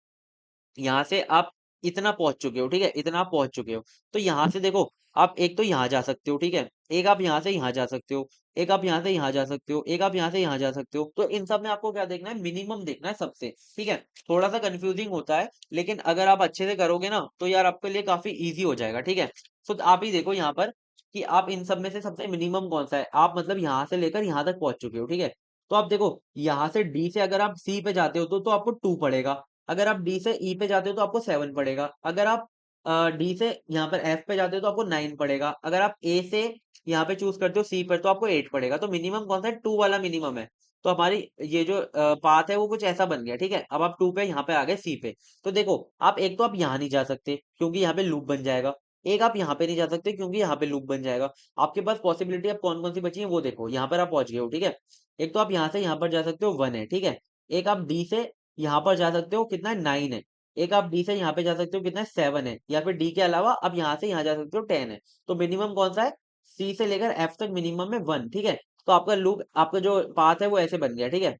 यहाँ से आप इतना पहुंच चुके हो, ठीक है, इतना आप पहुंच चुके हो। तो यहाँ से देखो आप एक तो यहाँ जा सकते हो, ठीक है, एक आप यहाँ से यहाँ जा सकते हो, एक आप यहाँ से यहाँ जा सकते हो, एक आप यहाँ से यहाँ जा सकते हो। तो इन सब में आपको क्या देखना है, मिनिमम देखना है सबसे, ठीक है। थोड़ा सा कंफ्यूजिंग होता है, लेकिन अगर आप अच्छे से करोगे ना तो यार आपके लिए काफी इजी हो जाएगा, ठीक है। तो आप ही देखो यहाँ पर कि आप इन सब में से सबसे मिनिमम कौन सा है, आप मतलब यहाँ से लेकर यहाँ तक पहुंच चुके हो, ठीक है। तो आप देखो यहाँ से डी से अगर आप सी पे जाते हो तो आपको 2 पड़ेगा, अगर आप डी से ई पे जाते हो तो आपको 7 पड़ेगा, अगर आप डी से यहाँ पर एफ पे जाते हो तो आपको 9 पड़ेगा, अगर आप ए से यहाँ पे चूज करते हो सी पर तो आपको 8 पड़ेगा। तो मिनिमम कौन सा है, 2 वाला मिनिमम है। तो हमारी ये जो पाथ है वो कुछ ऐसा बन गया, ठीक है। अब आप 2 पे यहाँ पे आ गए सी पे। तो देखो आप एक तो आप यहाँ नहीं जा सकते क्योंकि यहाँ पे लूप बन जाएगा, एक आप यहाँ पे नहीं जा सकते क्योंकि यहाँ पे लूप बन जाएगा। आपके पास पॉसिबिलिटी अब कौन कौन सी बची है वो देखो, यहाँ पर आप पहुंच गए हो, ठीक है। एक तो आप यहाँ से यहाँ पर जा सकते हो 1 है, ठीक है। एक आप डी से यहाँ पर जा सकते हो, कितना है, 9 है। एक आप डी से यहाँ पे जा सकते हो, कितना है, 7 है। या फिर डी के अलावा आप यहाँ से यहाँ जा सकते हो, 10 है। तो मिनिमम कौन सा है, सी से लेकर एफ तक मिनिमम है 1, ठीक है। तो आपका लूप, आपका जो पाथ है वो ऐसे बन गया, ठीक है।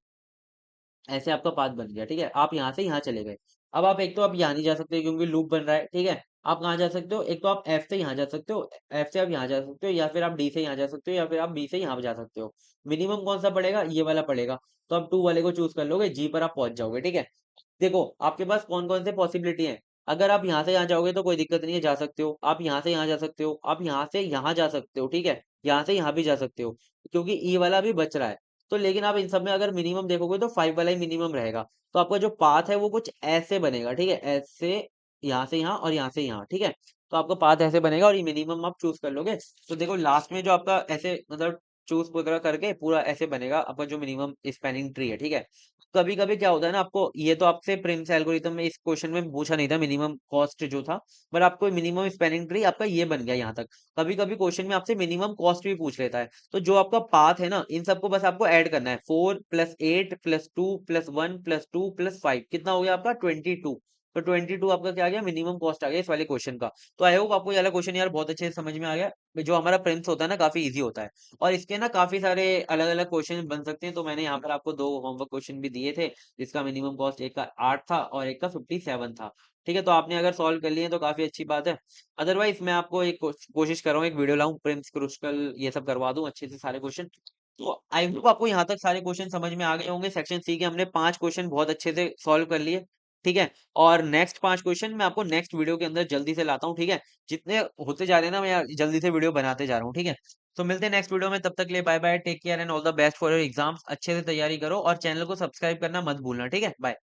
ऐसे आपका पाथ बन गया, ठीक है। आप यहाँ से यहाँ चले गए। अब आप एक तो आप यहाँ नहीं जा सकते क्योंकि लूप बन रहा है, ठीक है। आप कहाँ जा सकते हो, एक तो आप एफ से यहाँ जा सकते हो, एफ से आप यहाँ जा सकते हो, या फिर आप डी से यहाँ जा सकते हो, या फिर आप बी से यहाँ जा सकते हो। मिनिमम कौन सा पड़ेगा, ये वाला पड़ेगा। तो आप 2 वाले को चूज कर लोगे, जी पर आप पहुंच जाओगे, ठीक है। देखो आपके पास कौन कौन से पॉसिबिलिटी है। अगर आप यहाँ से यहाँ जाओगे तो कोई दिक्कत नहीं है, जा सकते हो। आप यहाँ से यहाँ जा सकते हो, आप यहाँ से यहाँ जा सकते हो, ठीक है। यहाँ से यहाँ भी जा सकते हो क्योंकि ई वाला भी बच रहा है। तो लेकिन आप इन सब में अगर मिनिमम देखोगे तो 5 वाला ही मिनिमम रहेगा। तो आपका जो पाथ है वो कुछ ऐसे बनेगा, ठीक है, ऐसे, यहाँ से यहाँ और यहाँ से यहाँ, ठीक है। तो आपका पाथ ऐसे बनेगा और ये मिनिमम आप चूज कर लोगे। तो देखो लास्ट में जो आपका ऐसे मतलब चूज वगैरह करके पूरा ऐसे बनेगा आपका जो मिनिमम स्पैनिंग ट्री है, ठीक है। कभी कभी क्या होता है ना, आपको ये तो आपसे प्रिम्स एल्गोरिथम में इस क्वेश्चन में पूछा नहीं था मिनिमम कॉस्ट जो था, पर आपको मिनिमम स्पैनिंग ट्री आपका ये बन गया यहाँ तक। कभी कभी क्वेश्चन में आपसे मिनिमम कॉस्ट भी पूछ लेता है। तो जो आपका पाथ है ना, इन सबको बस आपको ऐड करना है, 4 + 8 + 2 + 1 + 2 + 5 कितना हो गया आपका 22। तो 22 आपका क्या आ गया, मिनिमम कॉस्ट आ गया इस वाले क्वेश्चन का। तो आई होप आपको ये वाला क्वेश्चन यार बहुत अच्छे से समझ में आ गया। जो हमारा प्रिम्स होता है ना काफी इजी होता है, और इसके ना काफी सारे अलग अलग क्वेश्चन बन सकते हैं। तो मैंने यहाँ पर आपको 2 होमवर्क क्वेश्चन भी दिए थे, जिसका मिनिमम कॉस्ट एक का 8 था और एक का 57 था, ठीक है। तो आपने अगर सॉल्व कर लिए तो काफी अच्छी बात है। अदरवाइज मैं आपको एक कोशिश कर रहा हूँ, एक वीडियो लाऊं, प्रिम्स क्रूशकल ये सब करवा दूं अच्छे से सारे क्वेश्चन। तो आई होप आपको यहाँ तक सारे क्वेश्चन समझ में आ गए होंगे। सेक्शन सी के हमने 5 क्वेश्चन बहुत अच्छे से सॉल्व कर लिए, ठीक है। और नेक्स्ट 5 क्वेश्चन मैं आपको नेक्स्ट वीडियो के अंदर जल्दी से लाता हूँ, ठीक है। जितने होते जा रहे हैं ना मैं जल्दी से वीडियो बनाते जा रहा हूँ, ठीक है। तो मिलते हैं नेक्स्ट वीडियो में, तब तक के लिए bye bye, take care and all the best for your exams. अच्छे से तैयारी करो और चैनल को सब्सक्राइब करना मत भूलना, ठीक है। बाय।